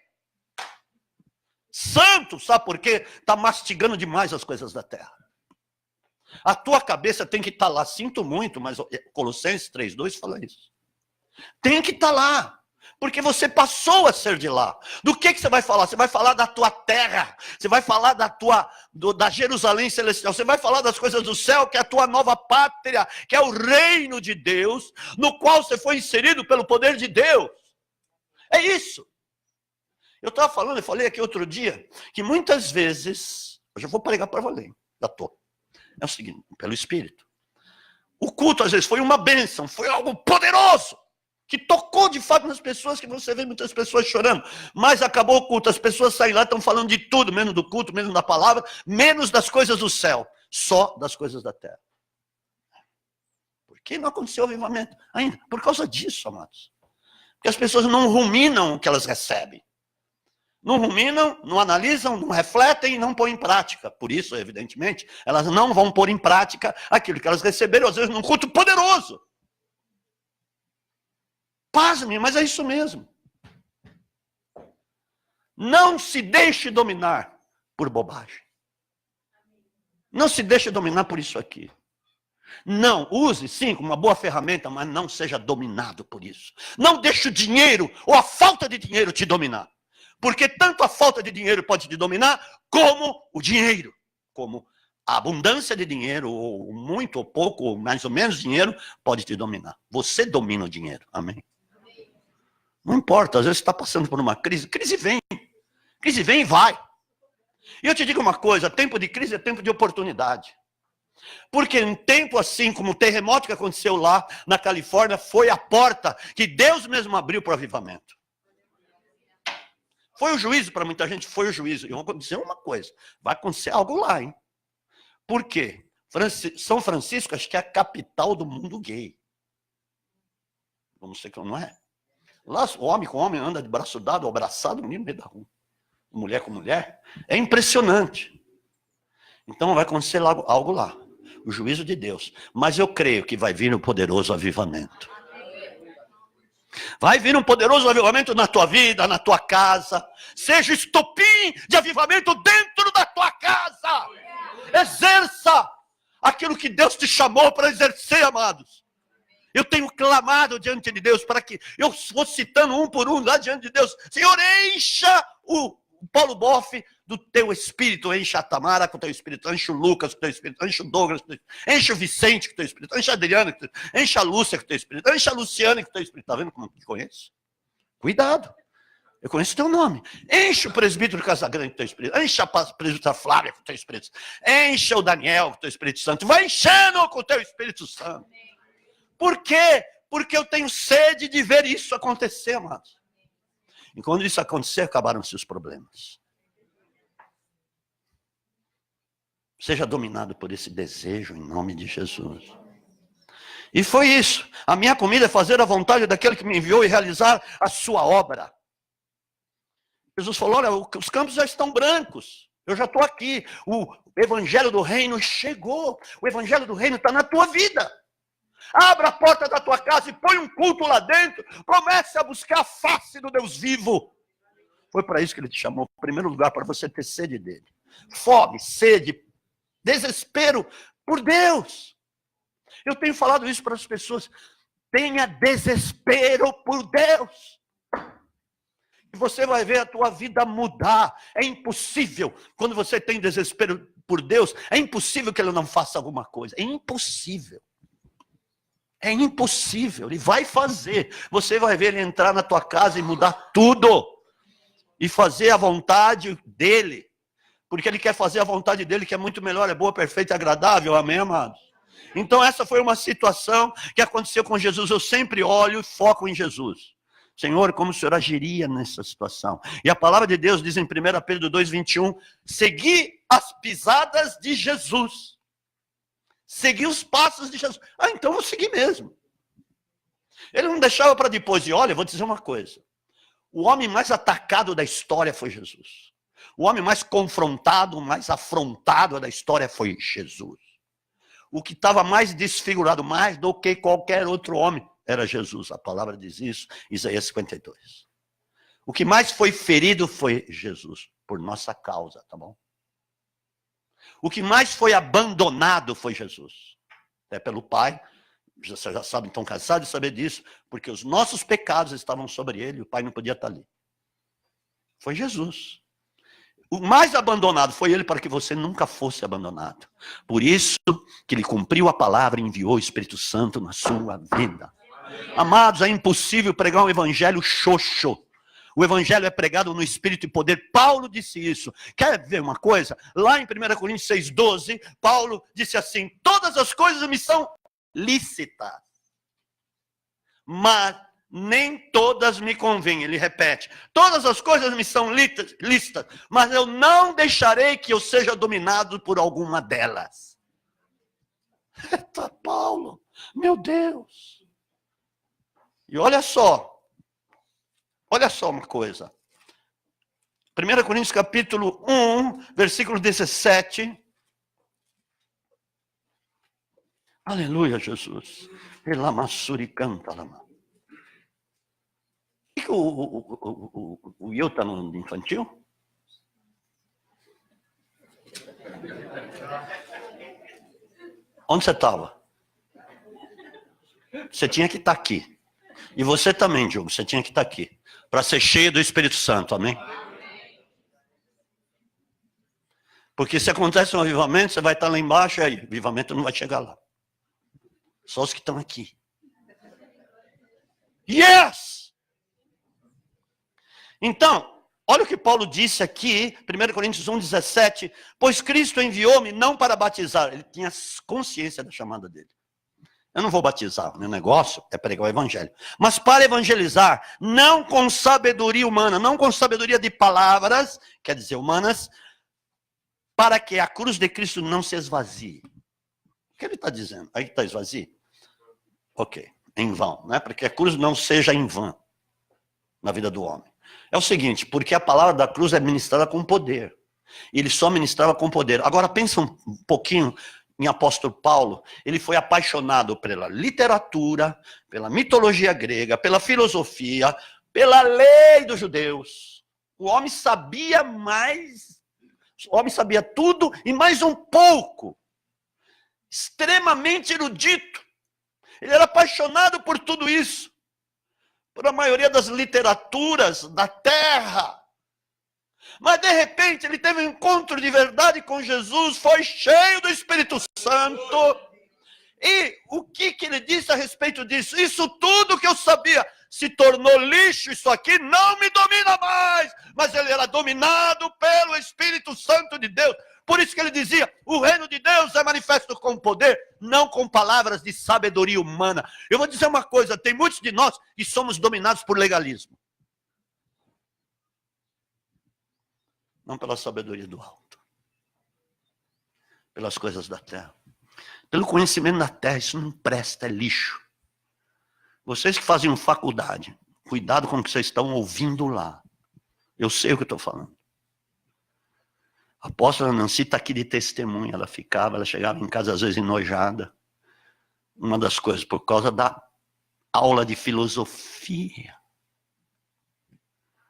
Santo, sabe por quê? Está mastigando demais as coisas da terra. A tua cabeça tem que estar lá, sinto muito, mas Colossenses 3:2 fala isso. Tem que estar lá. Porque você passou a ser de lá. Do que você vai falar? Você vai falar da tua terra. Você vai falar da Jerusalém celestial. Você vai falar das coisas do céu, que é a tua nova pátria, que é o reino de Deus, no qual você foi inserido pelo poder de Deus. É isso. Eu estava falando, eu falei aqui outro dia, que muitas vezes, eu já vou pregar para valer, já estou. É o seguinte, pelo Espírito. O culto às vezes foi uma bênção, foi algo poderoso. Que tocou de fato nas pessoas, que você vê muitas pessoas chorando. Mas acabou o culto, as pessoas saem lá, estão falando de tudo, menos do culto, menos da palavra, menos das coisas do céu, só das coisas da terra. Por que não aconteceu o avivamento ainda? Por causa disso, amados. Porque as pessoas não ruminam o que elas recebem. Não ruminam, não analisam, não refletem e não põem em prática. Por isso, evidentemente, elas não vão pôr em prática aquilo que elas receberam, às vezes, num culto poderoso. Pasme, mas é isso mesmo. Não se deixe dominar por bobagem. Não se deixe dominar por isso aqui. Não, use sim como uma boa ferramenta, mas não seja dominado por isso. Não deixe o dinheiro ou a falta de dinheiro te dominar. Porque tanto a falta de dinheiro pode te dominar, como o dinheiro. Como a abundância de dinheiro, ou muito ou pouco, ou mais ou menos dinheiro, pode te dominar. Você domina o dinheiro. Amém? Não importa, às vezes você está passando por uma crise. Crise vem e vai. E eu te digo uma coisa, tempo de crise é tempo de oportunidade. Porque em tempo assim, como o terremoto que aconteceu lá na Califórnia, foi a porta que Deus mesmo abriu para o avivamento. Foi o juízo para muita gente? Foi o juízo. E eu vou dizer uma coisa, vai acontecer algo lá, hein? Por quê? São Francisco, acho que é a capital do mundo gay. Vamos ser que não é? Lá, homem com homem anda de braço dado ou abraçado no meio da rua. Mulher com mulher. É impressionante. Então vai acontecer algo lá. O juízo de Deus. Mas eu creio que vai vir um poderoso avivamento. Vai vir um poderoso avivamento na tua vida, na tua casa. Seja estopim de avivamento dentro da tua casa. Exerça aquilo que Deus te chamou para exercer, amados. Eu tenho clamado diante de Deus para que, eu vou citando um por um lá diante de Deus, Senhor, encha o Paulo Boff do teu espírito, encha a Tamara com o teu espírito, encha o Lucas com o teu espírito, encha o Douglas com o teu espírito, encha o Vicente com o teu espírito, encha a Adriana com o teu espírito, encha a Lúcia com o teu espírito, encha a Luciana com o teu espírito. Está vendo como eu te conheço? Cuidado, eu conheço o teu nome. Encha o presbítero Casagrande com o teu espírito, encha a presbítera Flávia com o teu espírito, encha o Daniel com o teu Espírito Santo, vai enchendo com o teu Espírito Santo. Por quê? Porque eu tenho sede de ver isso acontecer, amados. E quando isso acontecer, acabaram-se os problemas. Seja dominado por esse desejo em nome de Jesus. E foi isso. A minha comida é fazer a vontade daquele que me enviou e realizar a sua obra. Jesus falou, olha, os campos já estão brancos. Eu já estou aqui. O evangelho do reino chegou. O evangelho do reino está na tua vida. Abra a porta da tua casa e põe um culto lá dentro. Comece a buscar a face do Deus vivo. Foi para isso que ele te chamou. Em primeiro lugar, para você ter sede dele. Fome, sede, desespero por Deus. Eu tenho falado isso para as pessoas. Tenha desespero por Deus. E você vai ver a tua vida mudar. É impossível. Quando você tem desespero por Deus, é impossível que ele não faça alguma coisa. É impossível. É impossível, ele vai fazer. Você vai ver ele entrar na tua casa e mudar tudo. E fazer a vontade dele. Porque ele quer fazer a vontade dele, que é muito melhor, é boa, perfeita e agradável. Amém, amados? Então essa foi uma situação que aconteceu com Jesus. Eu sempre olho e foco em Jesus. Senhor, como o Senhor agiria nessa situação? E a palavra de Deus diz em 1 Pedro 2,21, segui as pisadas de Jesus. Segui os passos de Jesus. Ah, então eu vou seguir mesmo. Ele não deixava para depois. E olha, eu vou dizer uma coisa. O homem mais atacado da história foi Jesus. O homem mais confrontado, mais afrontado da história foi Jesus. O que estava mais desfigurado, mais do que qualquer outro homem, era Jesus. A palavra diz isso, Isaías 52. O que mais foi ferido foi Jesus, por nossa causa, tá bom? O que mais foi abandonado foi Jesus. Até pelo Pai, você já sabe, estão cansados de saber disso, porque os nossos pecados estavam sobre ele, e o Pai não podia estar ali. Foi Jesus. O mais abandonado foi ele para que você nunca fosse abandonado. Por isso que ele cumpriu a palavra e enviou o Espírito Santo na sua vida. Amados, é impossível pregar um evangelho xoxo. O evangelho é pregado no Espírito e poder. Paulo disse isso. Quer ver uma coisa? Lá em 1 Coríntios 6,12, Paulo disse assim, todas as coisas me são lícitas, mas nem todas me convêm. Ele repete, todas as coisas me são lícitas, mas eu não deixarei que eu seja dominado por alguma delas. Eita, Paulo, meu Deus. E olha só uma coisa. 1 Coríntios capítulo 1, versículo 17. Aleluia, Jesus. Por que o Will está no infantil? Onde você estava? Você tinha que estar aqui. E você também, Diogo, você tinha que estar aqui. Para ser cheio do Espírito Santo, amém? Porque se acontece um avivamento, você vai estar lá embaixo, e aí, o avivamento não vai chegar lá. Só os que estão aqui. Yes! Então, olha o que Paulo disse aqui, 1 Coríntios 1,17. Pois Cristo enviou-me não para batizar. Ele tinha consciência da chamada dele. Eu não vou batizar, meu negócio é pregar o evangelho. Mas para evangelizar, não com sabedoria humana, não com sabedoria de palavras, quer dizer, humanas, para que a cruz de Cristo não se esvazie. O que ele está dizendo? Aí está esvazio? Ok, em vão, né? Para que a cruz não seja em vão na vida do homem. É o seguinte, porque a palavra da cruz é ministrada com poder. Ele só ministrava com poder. Agora pensa um pouquinho em apóstolo Paulo. Ele foi apaixonado pela literatura, pela mitologia grega, pela filosofia, pela lei dos judeus. O homem sabia mais, o homem sabia tudo e mais um pouco. Extremamente erudito. Ele era apaixonado por tudo isso. Por a maioria das literaturas da terra. Mas de repente ele teve um encontro de verdade com Jesus, foi cheio do Espírito Santo. E o que ele disse a respeito disso? Isso tudo que eu sabia se tornou lixo, isso aqui não me domina mais. Mas ele era dominado pelo Espírito Santo de Deus. Por isso que ele dizia, o reino de Deus é manifesto com poder, não com palavras de sabedoria humana. Eu vou dizer uma coisa, tem muitos de nós que somos dominados por legalismo. Não pela sabedoria do alto. Pelas coisas da terra. Pelo conhecimento da terra, isso não presta, é lixo. Vocês que fazem faculdade, cuidado com o que vocês estão ouvindo lá. Eu sei o que eu estou falando. A apóstola Nancy está aqui de testemunha. Ela chegava em casa às vezes enojada. Uma das coisas, por causa da aula de filosofia.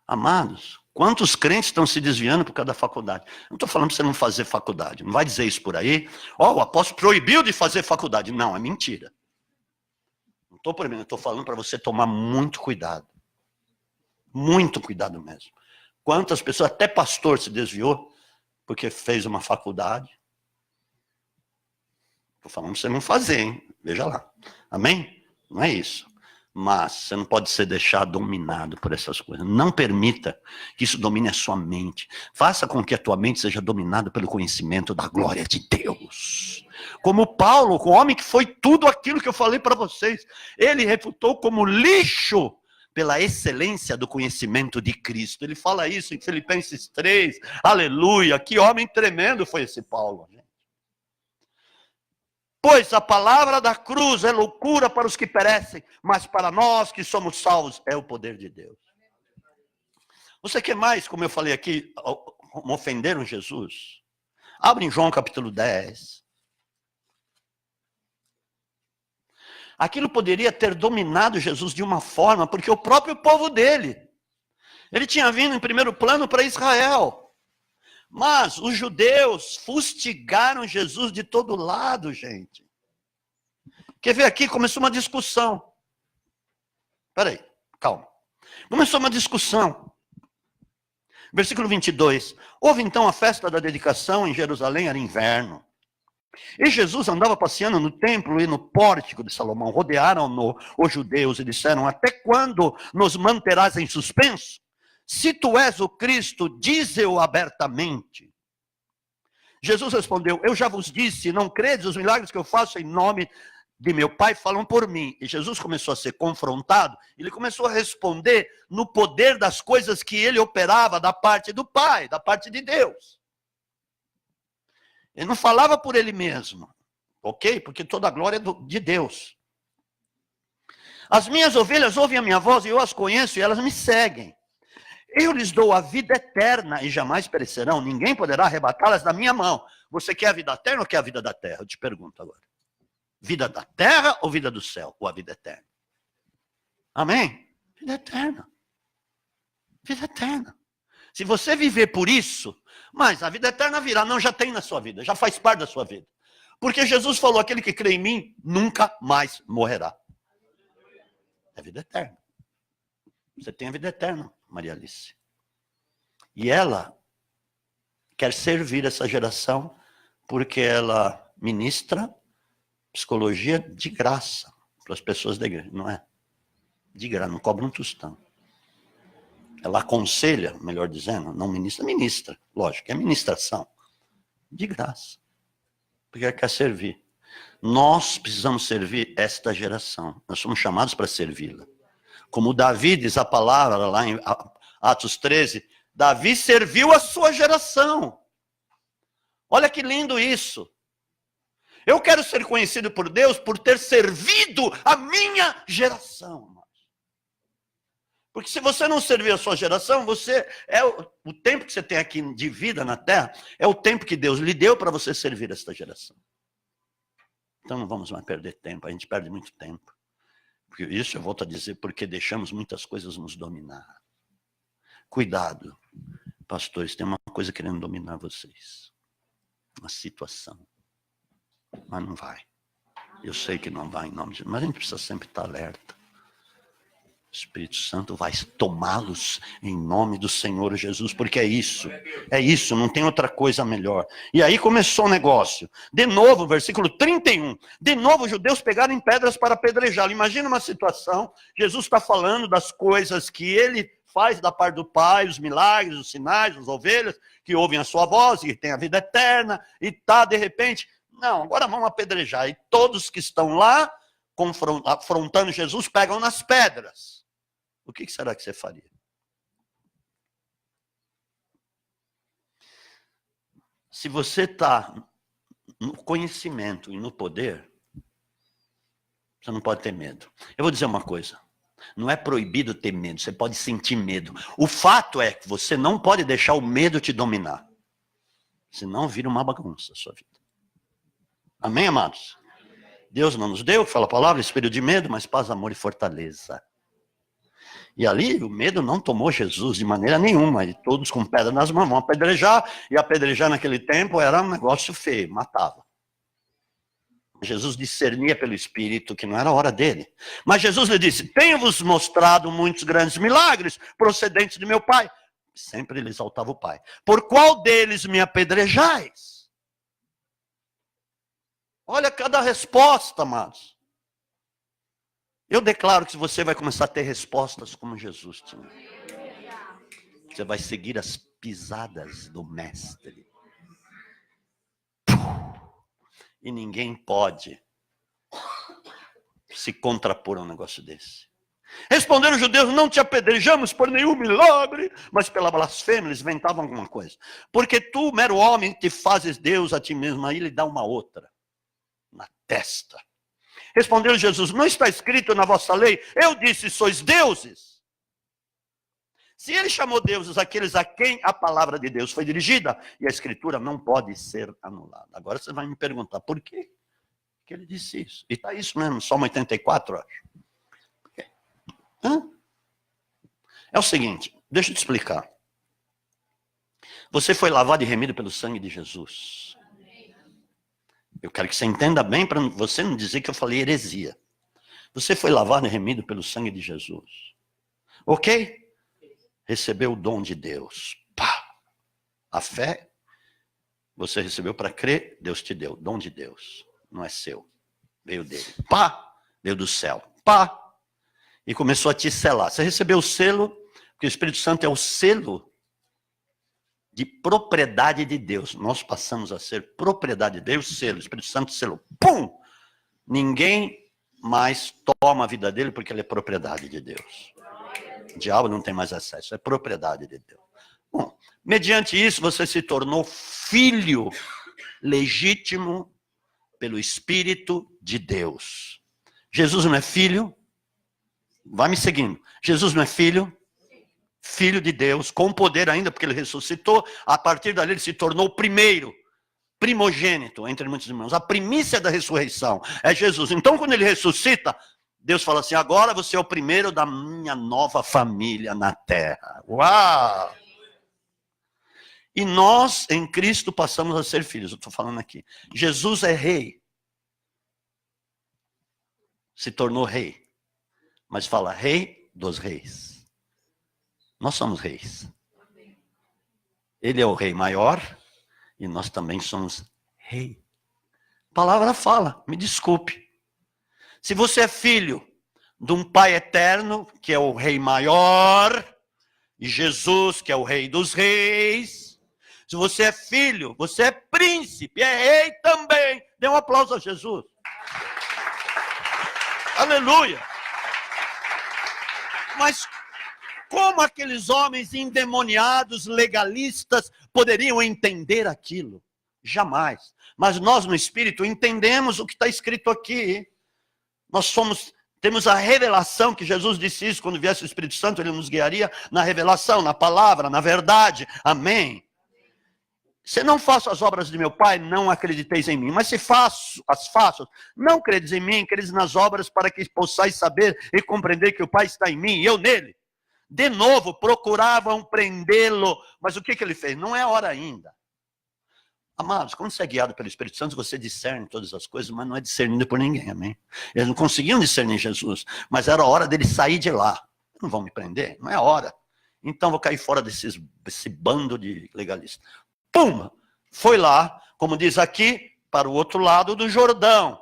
Amados, quantos crentes estão se desviando por causa da faculdade? Não estou falando para você não fazer faculdade. Não vai dizer isso por aí. O apóstolo proibiu de fazer faculdade. Não, é mentira. Não estou proibindo, estou falando para você tomar muito cuidado. Muito cuidado mesmo. Quantas pessoas, até pastor se desviou, porque fez uma faculdade. Estou falando para você não fazer, hein? Veja lá. Amém? Não é isso. Mas você não pode ser deixado dominado por essas coisas. Não permita que isso domine a sua mente. Faça com que a tua mente seja dominada pelo conhecimento da glória de Deus. Como Paulo, o homem que foi tudo aquilo que eu falei para vocês. Ele refutou como lixo pela excelência do conhecimento de Cristo. Ele fala isso em Filipenses 3. Aleluia, que homem tremendo foi esse Paulo. Gente. Pois a palavra da cruz é loucura para os que perecem, mas para nós que somos salvos é o poder de Deus. Você quer mais, como eu falei aqui, como ofenderam Jesus? Abre em João capítulo 10. Aquilo poderia ter dominado Jesus de uma forma, porque o próprio povo dele, ele tinha vindo em primeiro plano para Israel. Mas os judeus fustigaram Jesus de todo lado, gente. Quer ver aqui? Começou uma discussão. Espera aí, calma. Começou uma discussão. Versículo 22. Houve então a festa da dedicação em Jerusalém, era inverno. E Jesus andava passeando no templo e no pórtico de Salomão. Rodearam-no os judeus e disseram: até quando nos manterás em suspenso? Se tu és o Cristo, dize-o abertamente. Jesus respondeu: eu já vos disse, não credes, os milagres que eu faço em nome de meu Pai falam por mim. E Jesus começou a ser confrontado, ele começou a responder no poder das coisas que ele operava da parte do Pai, da parte de Deus. Ele não falava por ele mesmo, ok? Porque toda a glória é de Deus. As minhas ovelhas ouvem a minha voz e eu as conheço e elas me seguem. Eu lhes dou a vida eterna e jamais perecerão. Ninguém poderá arrebatá-las da minha mão. Você quer a vida eterna ou quer a vida da terra? Eu te pergunto agora. Vida da terra ou vida do céu? Ou a vida eterna? Amém? Vida eterna. Vida eterna. Se você viver por isso, mas a vida eterna virá. Não, já tem na sua vida, já faz parte da sua vida. Porque Jesus falou, aquele que crê em mim, nunca mais morrerá. É vida eterna. Você tem a vida eterna, Maria Alice. E ela quer servir essa geração porque ela ministra psicologia de graça para as pessoas da igreja, não é? De graça, não cobra um tostão. Ela aconselha, melhor dizendo, não ministra, ministra, lógico, é ministração, de graça, porque ela quer servir. Nós precisamos servir esta geração, nós somos chamados para servi-la. Como Davi diz a palavra lá em Atos 13, Davi serviu a sua geração. Olha que lindo isso. Eu quero ser conhecido por Deus por ter servido a minha geração. Porque se você não servir a sua geração, você o tempo que você tem aqui de vida na terra, é o tempo que Deus lhe deu para você servir esta geração. Então não vamos mais perder tempo, a gente perde muito tempo. Porque isso eu volto a dizer, porque deixamos muitas coisas nos dominar. Cuidado, pastores, tem uma coisa querendo dominar vocês. Uma situação. Mas não vai. Eu sei que não vai em nome de Jesus, mas a gente precisa sempre estar alerta. O Espírito Santo vai tomá-los em nome do Senhor Jesus, porque é isso, não tem outra coisa melhor. E aí começou o negócio. De novo, versículo 31, de novo os judeus pegaram em pedras para apedrejá-lo. Imagina uma situação, Jesus está falando das coisas que ele faz da parte do Pai, os milagres, os sinais, as ovelhas, que ouvem a sua voz, e tem a vida eterna, e tá de repente, não, agora vamos apedrejar. E todos que estão lá, afrontando Jesus, pegam nas pedras. O que será que você faria? Se você está no conhecimento e no poder, você não pode ter medo. Eu vou dizer uma coisa. Não é proibido ter medo, você pode sentir medo. O fato é que você não pode deixar o medo te dominar. Senão vira uma bagunça a sua vida. Amém, amados? Deus não nos deu, fala a palavra, espírito de medo, mas paz, amor e fortaleza. E ali o medo não tomou Jesus de maneira nenhuma. E todos com pedra nas mãos vão apedrejar. E apedrejar naquele tempo era um negócio feio, matava. Jesus discernia pelo Espírito que não era a hora dele. Mas Jesus lhe disse, tenho-vos mostrado muitos grandes milagres procedentes de meu Pai. Sempre ele exaltava o Pai. Por qual deles me apedrejais? Olha cada resposta, amados. Eu declaro que você vai começar a ter respostas como Jesus tinha. Você vai seguir as pisadas do Mestre. E ninguém pode se contrapor a um negócio desse. Responderam os judeus: não te apedrejamos por nenhum milagre, mas pela blasfêmia eles inventavam alguma coisa. Porque tu, mero homem, te fazes Deus a ti mesmo. Aí ele dá uma outra na testa. Respondeu Jesus: não está escrito na vossa lei, eu disse, sois deuses. Se ele chamou deuses aqueles a quem a palavra de Deus foi dirigida, e a escritura não pode ser anulada. Agora você vai me perguntar, por quê que ele disse isso? E está isso mesmo, Salmo 84, acho. É o seguinte, deixa eu te explicar. Você foi lavado e remido pelo sangue de Jesus. Eu quero que você entenda bem para você não dizer que eu falei heresia. Você foi lavado e remido pelo sangue de Jesus. Ok? Recebeu o dom de Deus. Pá! A fé, você recebeu para crer, Deus te deu. Dom de Deus. Não é seu. Veio dele. Pá! Veio do céu. Pá! E começou a te selar. Você recebeu o selo, porque o Espírito Santo é o selo de propriedade de Deus. Nós passamos a ser propriedade de Deus, selo. O Espírito Santo selou. Pum! Ninguém mais toma a vida dele porque ele é propriedade de Deus. O diabo não tem mais acesso, é propriedade de Deus. Bom, mediante isso você se tornou filho legítimo pelo Espírito de Deus. Jesus não é filho? Vai me seguindo. Jesus não é filho? Filho de Deus, com poder ainda, porque ele ressuscitou. A partir dali ele se tornou o primeiro, primogênito, entre muitos irmãos. A primícia da ressurreição é Jesus. Então, quando ele ressuscita, Deus fala assim: agora você é o primeiro da minha nova família na terra. Uau! E nós, em Cristo, passamos a ser filhos. Eu estou falando aqui. Jesus é rei. Se tornou rei. Mas fala rei dos reis. Nós somos reis. Ele é o rei maior e nós também somos rei. A palavra fala, me desculpe. Se você é filho de um Pai eterno, que é o rei maior, e Jesus, que é o rei dos reis, se você é filho, você é príncipe, é rei também. Dê um aplauso a Jesus. Aleluia. Mas como aqueles homens endemoniados, legalistas, poderiam entender aquilo? Jamais. Mas nós no Espírito entendemos o que está escrito aqui. Nós temos a revelação, que Jesus disse isso, quando viesse o Espírito Santo, ele nos guiaria na revelação, na palavra, na verdade. Amém. Se não faço as obras de meu Pai, não acrediteis em mim. Mas se faço, não credes em mim, credes nas obras, para que possais saber e compreender que o Pai está em mim e eu nele. De novo, procuravam prendê-lo, mas o que ele fez? Não é hora ainda. Amados, quando você é guiado pelo Espírito Santo, você discerne todas as coisas, mas não é discernido por ninguém, amém? Eles não conseguiam discernir Jesus, mas era a hora dele sair de lá. Não vão me prender? Não é a hora. Então vou cair fora desse bando de legalistas. Pum! Foi lá, como diz aqui, para o outro lado do Jordão,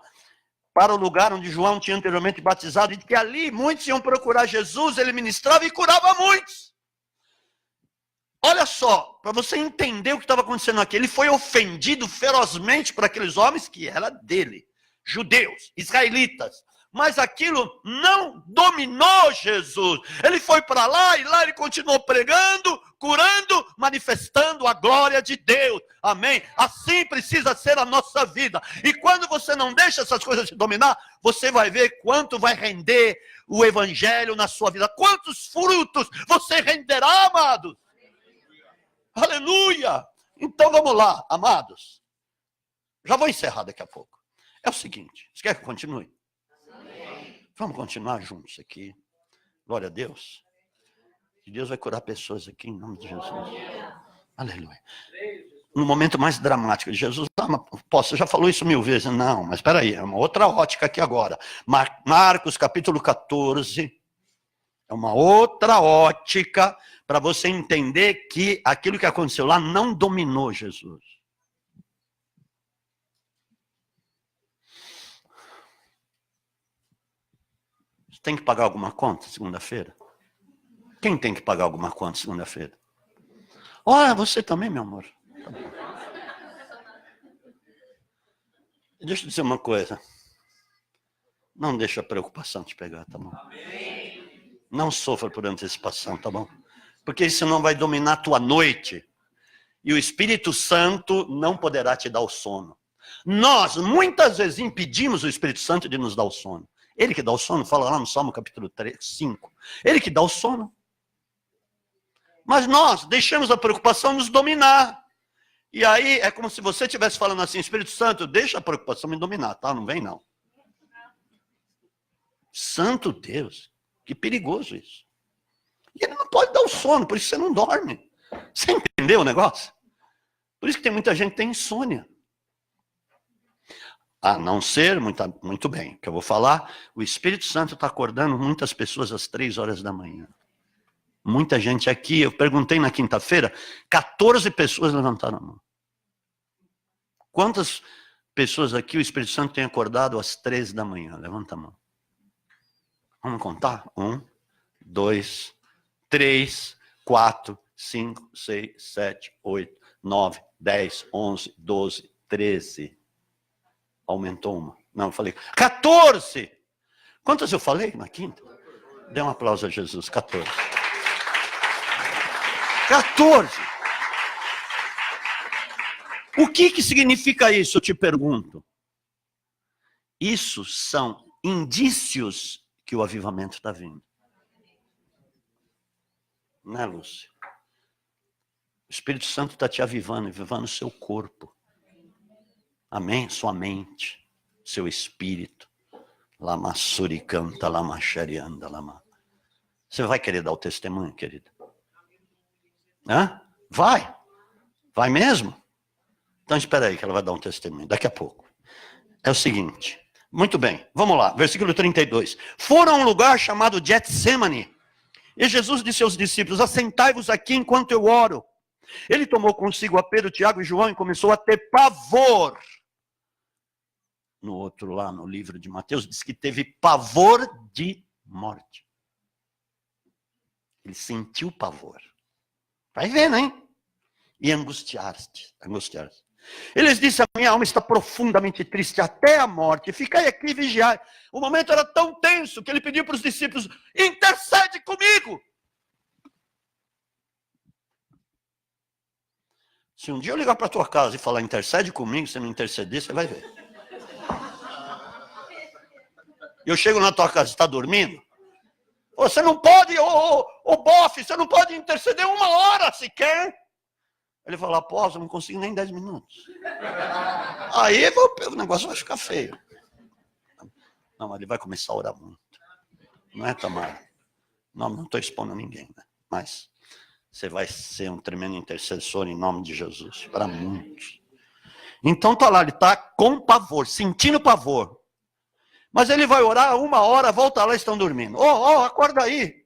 para o lugar onde João tinha anteriormente batizado, e que ali muitos iam procurar Jesus, ele ministrava e curava muitos. Olha só, para você entender o que estava acontecendo aqui, ele foi ofendido ferozmente por aqueles homens que era dele, judeus, israelitas. Mas aquilo não dominou Jesus. Ele foi para lá e lá ele continuou pregando, curando, manifestando a glória de Deus. Amém? Assim precisa ser a nossa vida. E quando você não deixa essas coisas te dominar, você vai ver quanto vai render o evangelho na sua vida. Quantos frutos você renderá, amados? Aleluia! Então vamos lá, amados. Já vou encerrar daqui a pouco. É o seguinte, você quer que eu continue? Vamos continuar juntos aqui. Glória a Deus. E Deus vai curar pessoas aqui em nome de Jesus. Aleluia. No momento mais dramático de Jesus, você já falou isso 1000 vezes. Não, mas espera aí, é uma outra ótica aqui agora. Marcos capítulo 14. É uma outra ótica para você entender que aquilo que aconteceu lá não dominou Jesus. Tem que pagar alguma conta segunda-feira? Quem tem que pagar alguma conta segunda-feira? Olha, você também, meu amor. Tá bom. Deixa eu dizer uma coisa. Não deixa a preocupação te pegar, tá bom? Não sofra por antecipação, tá bom? Porque isso não vai dominar a tua noite. E o Espírito Santo não poderá te dar o sono. Nós, muitas vezes, impedimos o Espírito Santo de nos dar o sono. Ele que dá o sono, fala lá no Salmo capítulo 5. Ele que dá o sono. Mas nós deixamos a preocupação nos dominar. E aí é como se você estivesse falando assim, Espírito Santo, deixa a preocupação me dominar, tá? Não vem não. Santo Deus, que perigoso isso. E ele não pode dar o sono, por isso você não dorme. Você entendeu o negócio? Por isso que tem muita gente que tem insônia. A não ser, muito bem, que eu vou falar, o Espírito Santo está acordando muitas pessoas às 3 horas da manhã. Muita gente aqui, eu perguntei na quinta-feira, 14 pessoas levantaram a mão. Quantas pessoas aqui o Espírito Santo tem acordado às 3 da manhã? Levanta a mão. Vamos contar? 1, 2, 3, 4, 5, 6, 7, 8, 9, 10, 11, 12, 13. Aumentou uma. Não, eu falei 14. Quantas eu falei na quinta? Dê um aplauso a Jesus. 14. 14. O que significa isso, eu te pergunto? Isso são indícios que o avivamento está vindo. Não é, Lúcia? O Espírito Santo está te avivando o seu corpo. Amém? Sua mente, seu espírito. Lama suricanta, lama xerianda, lama. Você vai querer dar o testemunho, querida? Hã? Vai. Vai mesmo? Então espera aí que ela vai dar um testemunho, daqui a pouco. É o seguinte, muito bem, vamos lá, versículo 32. Foram a um lugar chamado Getsemane, e Jesus disse aos discípulos, assentai-vos aqui enquanto eu oro. Ele tomou consigo a Pedro, Tiago e João e começou a ter pavor. No outro lá, no livro de Mateus, diz que teve pavor de morte. Ele sentiu pavor. Vai vendo, hein? E angustiar-se. Eles disseram, a minha alma está profundamente triste até a morte. Ficai aqui e vigiai. O momento era tão tenso que ele pediu para os discípulos, intercede comigo. Se um dia eu ligar para a tua casa e falar, intercede comigo, você não interceder, você vai ver. Eu chego na tua casa, você está dormindo? Você não pode, bofe, você não pode interceder 1 hora sequer. Ele fala, após, eu não consigo nem 10 minutos. Aí o negócio vai ficar feio. Não, mas ele vai começar a orar muito. Não é, Tamara? Não estou expondo ninguém, né? Mas você vai ser um tremendo intercessor em nome de Jesus, para muitos. Então tá lá, ele está com pavor, sentindo pavor. Mas ele vai orar 1 hora, volta lá, estão dormindo. Acorda aí.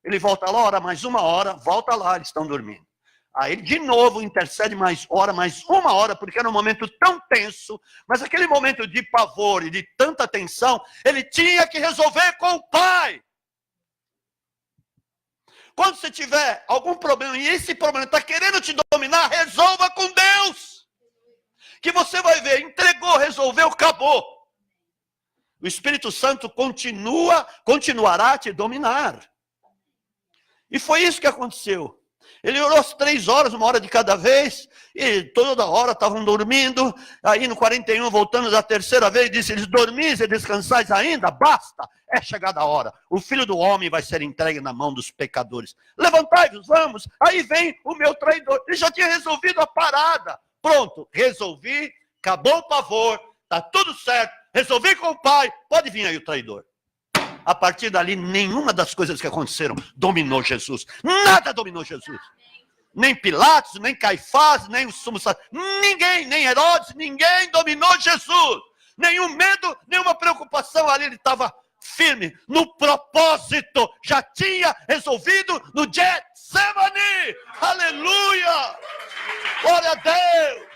Ele volta lá, ora mais 1 hora, volta lá, eles estão dormindo. Aí ele de novo intercede ora mais 1 hora, porque era um momento tão tenso, mas aquele momento de pavor e de tanta tensão, ele tinha que resolver com o Pai. Quando você tiver algum problema, e esse problema está querendo te dominar, resolva com Deus. Que você vai ver, entregou, resolveu, acabou. O Espírito Santo continuará a te dominar. E foi isso que aconteceu. Ele orou as 3 horas, 1 hora de cada vez, e toda hora estavam dormindo. Aí no 41, voltando da 3ª vez, disse, eles dormis e descansais ainda? Basta, é chegada a hora. O Filho do Homem vai ser entregue na mão dos pecadores. Levantai-vos, vamos, aí vem o meu traidor. Ele já tinha resolvido a parada. Pronto, resolvi, acabou o pavor, está tudo certo, resolvi com o Pai, pode vir aí o traidor. A partir dali, nenhuma das coisas que aconteceram dominou Jesus. Nada dominou Jesus. Nem Pilatos, nem Caifás, nem o sumo sacerdote. Ninguém, nem Herodes, ninguém dominou Jesus. Nenhum medo, nenhuma preocupação ali. Ele estava firme no propósito. Já tinha resolvido no Getsemane. Aleluia! Glória a Deus!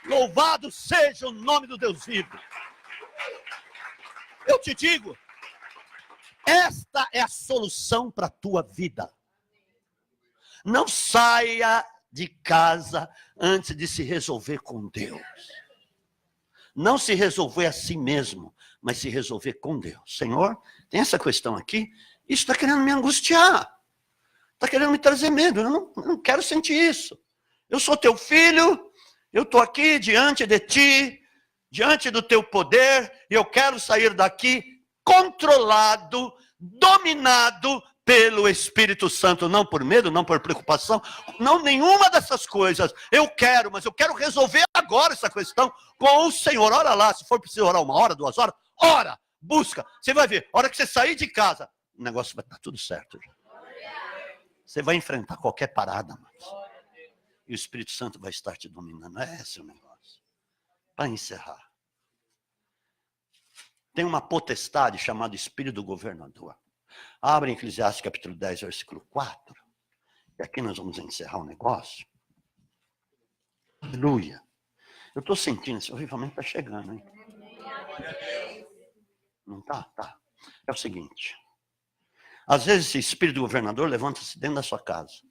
Louvado seja o nome do Deus vivo. Eu te digo, esta é a solução para a tua vida. Não saia de casa antes de se resolver com Deus. Não se resolver a si mesmo, mas se resolver com Deus. Senhor, tem essa questão aqui, isso está querendo me angustiar. Está querendo me trazer medo. Eu não quero sentir isso. Eu sou teu filho, eu estou aqui diante de ti, diante do teu poder, e eu quero sair daqui controlado, dominado pelo Espírito Santo, não por medo, não por preocupação, não nenhuma dessas coisas. Mas eu quero resolver agora essa questão com o Senhor. Ora lá, se for preciso orar 1 hora, 2 horas, ora, busca. Você vai ver, a hora que você sair de casa, o negócio vai estar tudo certo. Você vai enfrentar qualquer parada, mas e o Espírito Santo vai estar te dominando. É esse o negócio. Para encerrar, tem uma potestade chamada Espírito do Governador. Abre em Eclesiastes capítulo 10, versículo 4. E aqui nós vamos encerrar o negócio. Aleluia. Eu estou sentindo, esse avivamento está chegando, hein? Não está? Tá. É o seguinte. Às vezes esse Espírito do Governador levanta-se dentro da sua casa.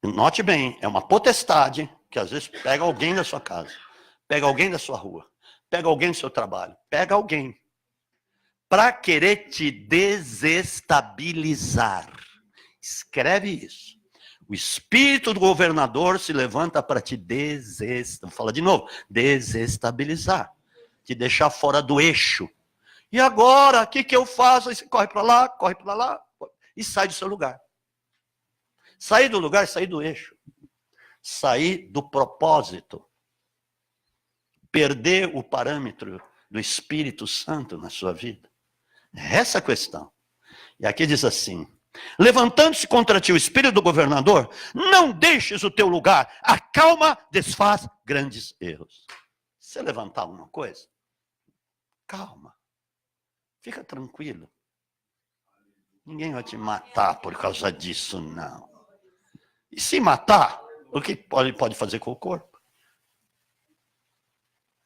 Note bem, é uma potestade que às vezes pega alguém da sua casa, pega alguém da sua rua, pega alguém do seu trabalho, pega alguém para querer te desestabilizar. Escreve isso. O espírito do governador se levanta para te desestabilizar. Vou falar de novo, desestabilizar, te deixar fora do eixo. E agora, o que eu faço? Aí você corre para lá e sai do seu lugar. Sair do lugar, sair do eixo. Sair do propósito. Perder o parâmetro do Espírito Santo na sua vida. É essa a questão. E aqui diz assim: levantando-se contra ti o espírito do governador, não deixes o teu lugar. Acalma, desfaz grandes erros. Se você levantar alguma coisa, calma. Fica tranquilo. Ninguém vai te matar por causa disso, não. E se matar, o que pode fazer com o corpo?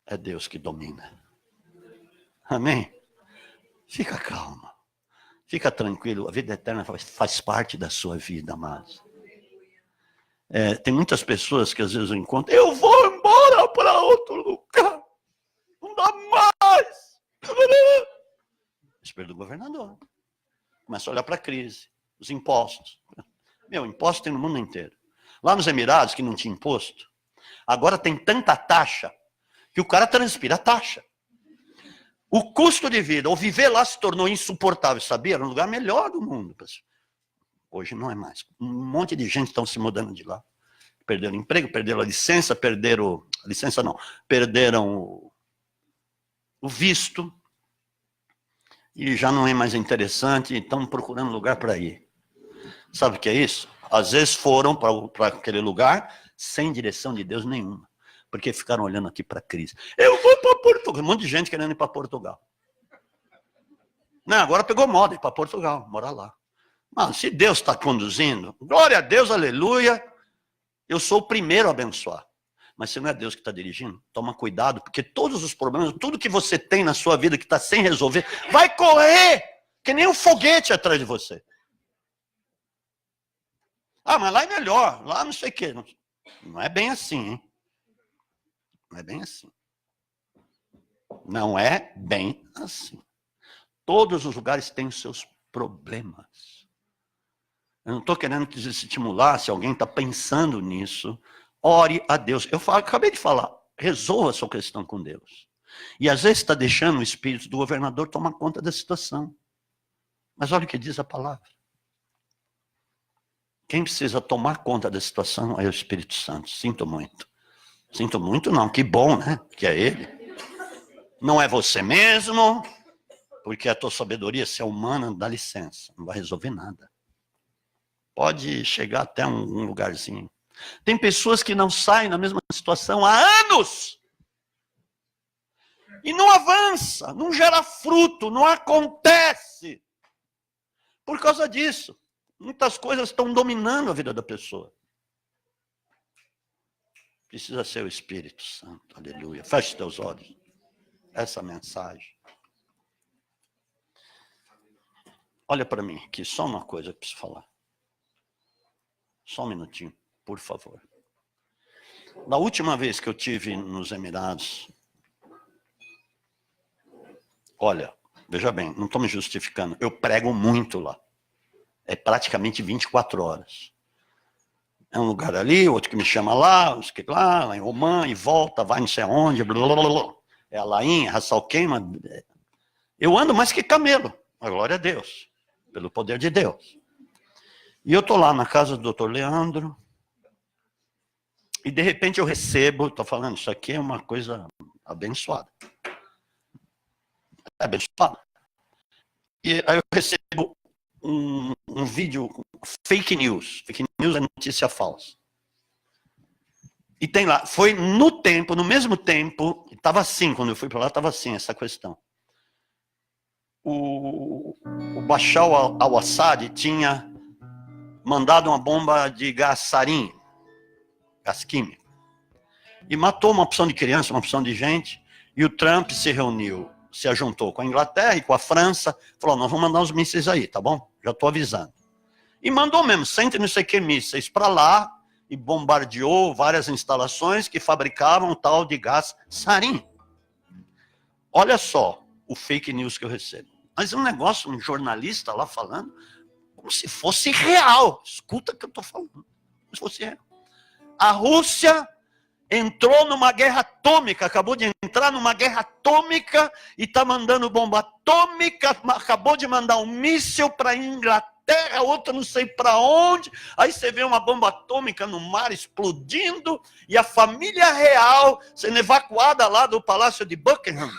É Deus que domina. Amém? Fica calma. Fica tranquilo. A vida eterna faz parte da sua vida, amados. Tem muitas pessoas que às vezes eu encontro. Eu vou embora para outro lugar. Não dá mais. Espírito do governador. Começa a olhar para a crise. Os impostos. Imposto tem no mundo inteiro. Lá nos Emirados, que não tinha imposto, agora tem tanta taxa que o cara transpira a taxa. O custo de vida, ou viver lá, se tornou insuportável, sabia? Era um lugar melhor do mundo. Hoje não é mais. Um monte de gente estão se mudando de lá. Perderam emprego, perderam a licença, perderam o visto, e já não é mais interessante, estão procurando lugar para ir. Sabe o que é isso? Às vezes foram para aquele lugar sem direção de Deus nenhuma. Porque ficaram olhando aqui para a crise. Eu vou para Portugal. Um monte de gente querendo ir para Portugal. Não, agora pegou moda ir para Portugal, morar lá. Mas se Deus está conduzindo, glória a Deus, aleluia, eu sou o primeiro a abençoar. Mas se não é Deus que está dirigindo, toma cuidado, porque todos os problemas, tudo que você tem na sua vida que está sem resolver, vai correr que nem um foguete atrás de você. Ah, mas lá é melhor, lá não sei o quê. Não é bem assim, hein? Não é bem assim. Não é bem assim. Todos os lugares têm os seus problemas. Eu não estou querendo te estimular, se alguém está pensando nisso, ore a Deus. Acabei de falar, resolva a sua questão com Deus. E às vezes está deixando o espírito do governador tomar conta da situação. Mas olha o que diz a palavra. Quem precisa tomar conta da situação é o Espírito Santo. Sinto muito. Sinto muito não, que bom, né? Que é ele. Não é você mesmo, porque a tua sabedoria, se é humana, dá licença. Não vai resolver nada. Pode chegar até um lugarzinho. Tem pessoas que não saem na mesma situação há anos. E não avança, não gera fruto, não acontece. Por causa disso. Muitas coisas estão dominando a vida da pessoa. Precisa ser o Espírito Santo, aleluia. Feche teus olhos. Essa mensagem. Olha para mim aqui, só uma coisa que eu preciso falar. Só um minutinho, por favor. Da última vez que eu tive nos Emirados, olha, Veja bem, não estou me justificando. Eu prego muito lá. É praticamente 24 horas. É um lugar ali, outro que me chama lá, outro que lá em Romã, e volta, vai não sei aonde, blá, blá, blá. É a Lainha, Rassalqueima. Eu ando mais que camelo, a glória a Deus, pelo poder de Deus. E eu estou lá na casa do doutor Leandro, e de repente eu recebo, estou falando, isso aqui é uma coisa abençoada. É abençoada. E aí eu recebo um vídeo, fake news. Fake news é notícia falsa. E tem lá, foi no tempo, no mesmo tempo, estava assim, quando eu fui para lá, estava assim essa questão. O Bashar al-Assad tinha mandado uma bomba de gás sarin, gás químico, e matou uma opção de criança, uma opção de gente, e o Trump se reuniu, se ajuntou com a Inglaterra e com a França, falou, nós vamos mandar uns mísseis aí, tá bom? Já estou avisando. E mandou mesmo, 100 e não sei que mísseis para lá, e bombardeou várias instalações que fabricavam tal de gás sarin. Olha só o fake news que eu recebo. Mas um negócio, um jornalista lá falando, como se fosse real. Escuta o que eu estou falando. Como se fosse real. A Rússia entrou numa guerra atômica, acabou de entrar numa guerra atômica e está mandando bomba atômica, acabou de mandar um míssil para a Inglaterra, outra não sei para onde, aí você vê uma bomba atômica no mar explodindo e a família real sendo evacuada lá do Palácio de Buckingham.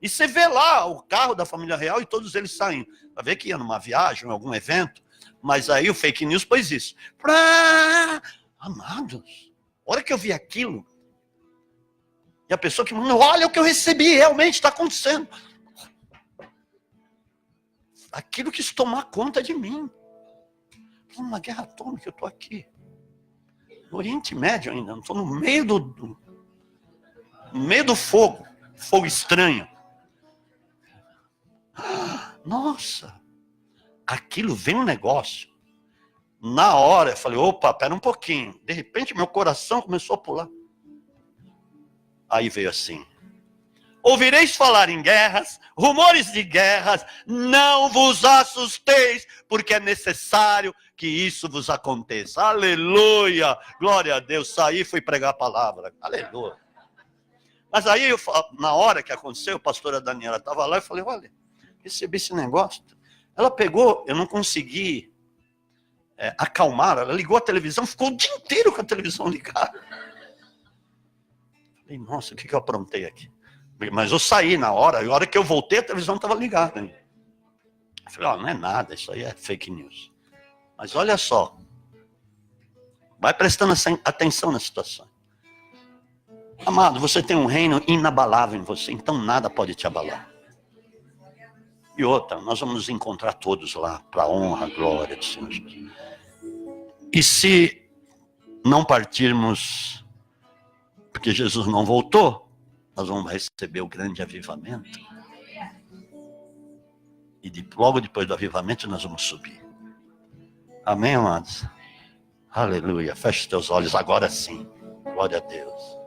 E você vê lá o carro da família real e todos eles saindo. Para ver que ia numa viagem, em algum evento, mas aí o fake news pôs isso. Amados, a hora que eu vi aquilo, e a pessoa que manda, olha o que eu recebi, realmente está acontecendo. Aquilo quis tomar conta de mim. Uma guerra atômica, eu estou aqui. No Oriente Médio ainda, não estou no meio do fogo estranho. Nossa, aquilo vem um negócio. Na hora eu falei, opa, pera um pouquinho. De repente meu coração começou a pular. Aí veio assim. Ouvireis falar em guerras, rumores de guerras, não vos assusteis, porque é necessário que isso vos aconteça. Aleluia, glória a Deus. Saí e fui pregar a palavra. Aleluia. Mas aí, na hora que aconteceu, a pastora Daniela estava lá e falei, olha, recebi esse negócio. Ela pegou, eu não consegui acalmar, ela ligou a televisão, ficou o dia inteiro com a televisão ligada. Falei, nossa, o que eu aprontei aqui? Mas eu saí na hora, e a hora que eu voltei, a televisão estava ligada. Eu falei, não é nada, isso aí é fake news. Mas olha só, vai prestando atenção na situação. Amado, você tem um reino inabalável em você, então nada pode te abalar. E outra, nós vamos nos encontrar todos lá, para a honra, a glória do Senhor Jesus. E se não partirmos, porque Jesus não voltou, nós vamos receber o grande avivamento. E logo depois do avivamento nós vamos subir. Amém, amados? Aleluia. Feche os teus olhos agora sim. Glória a Deus.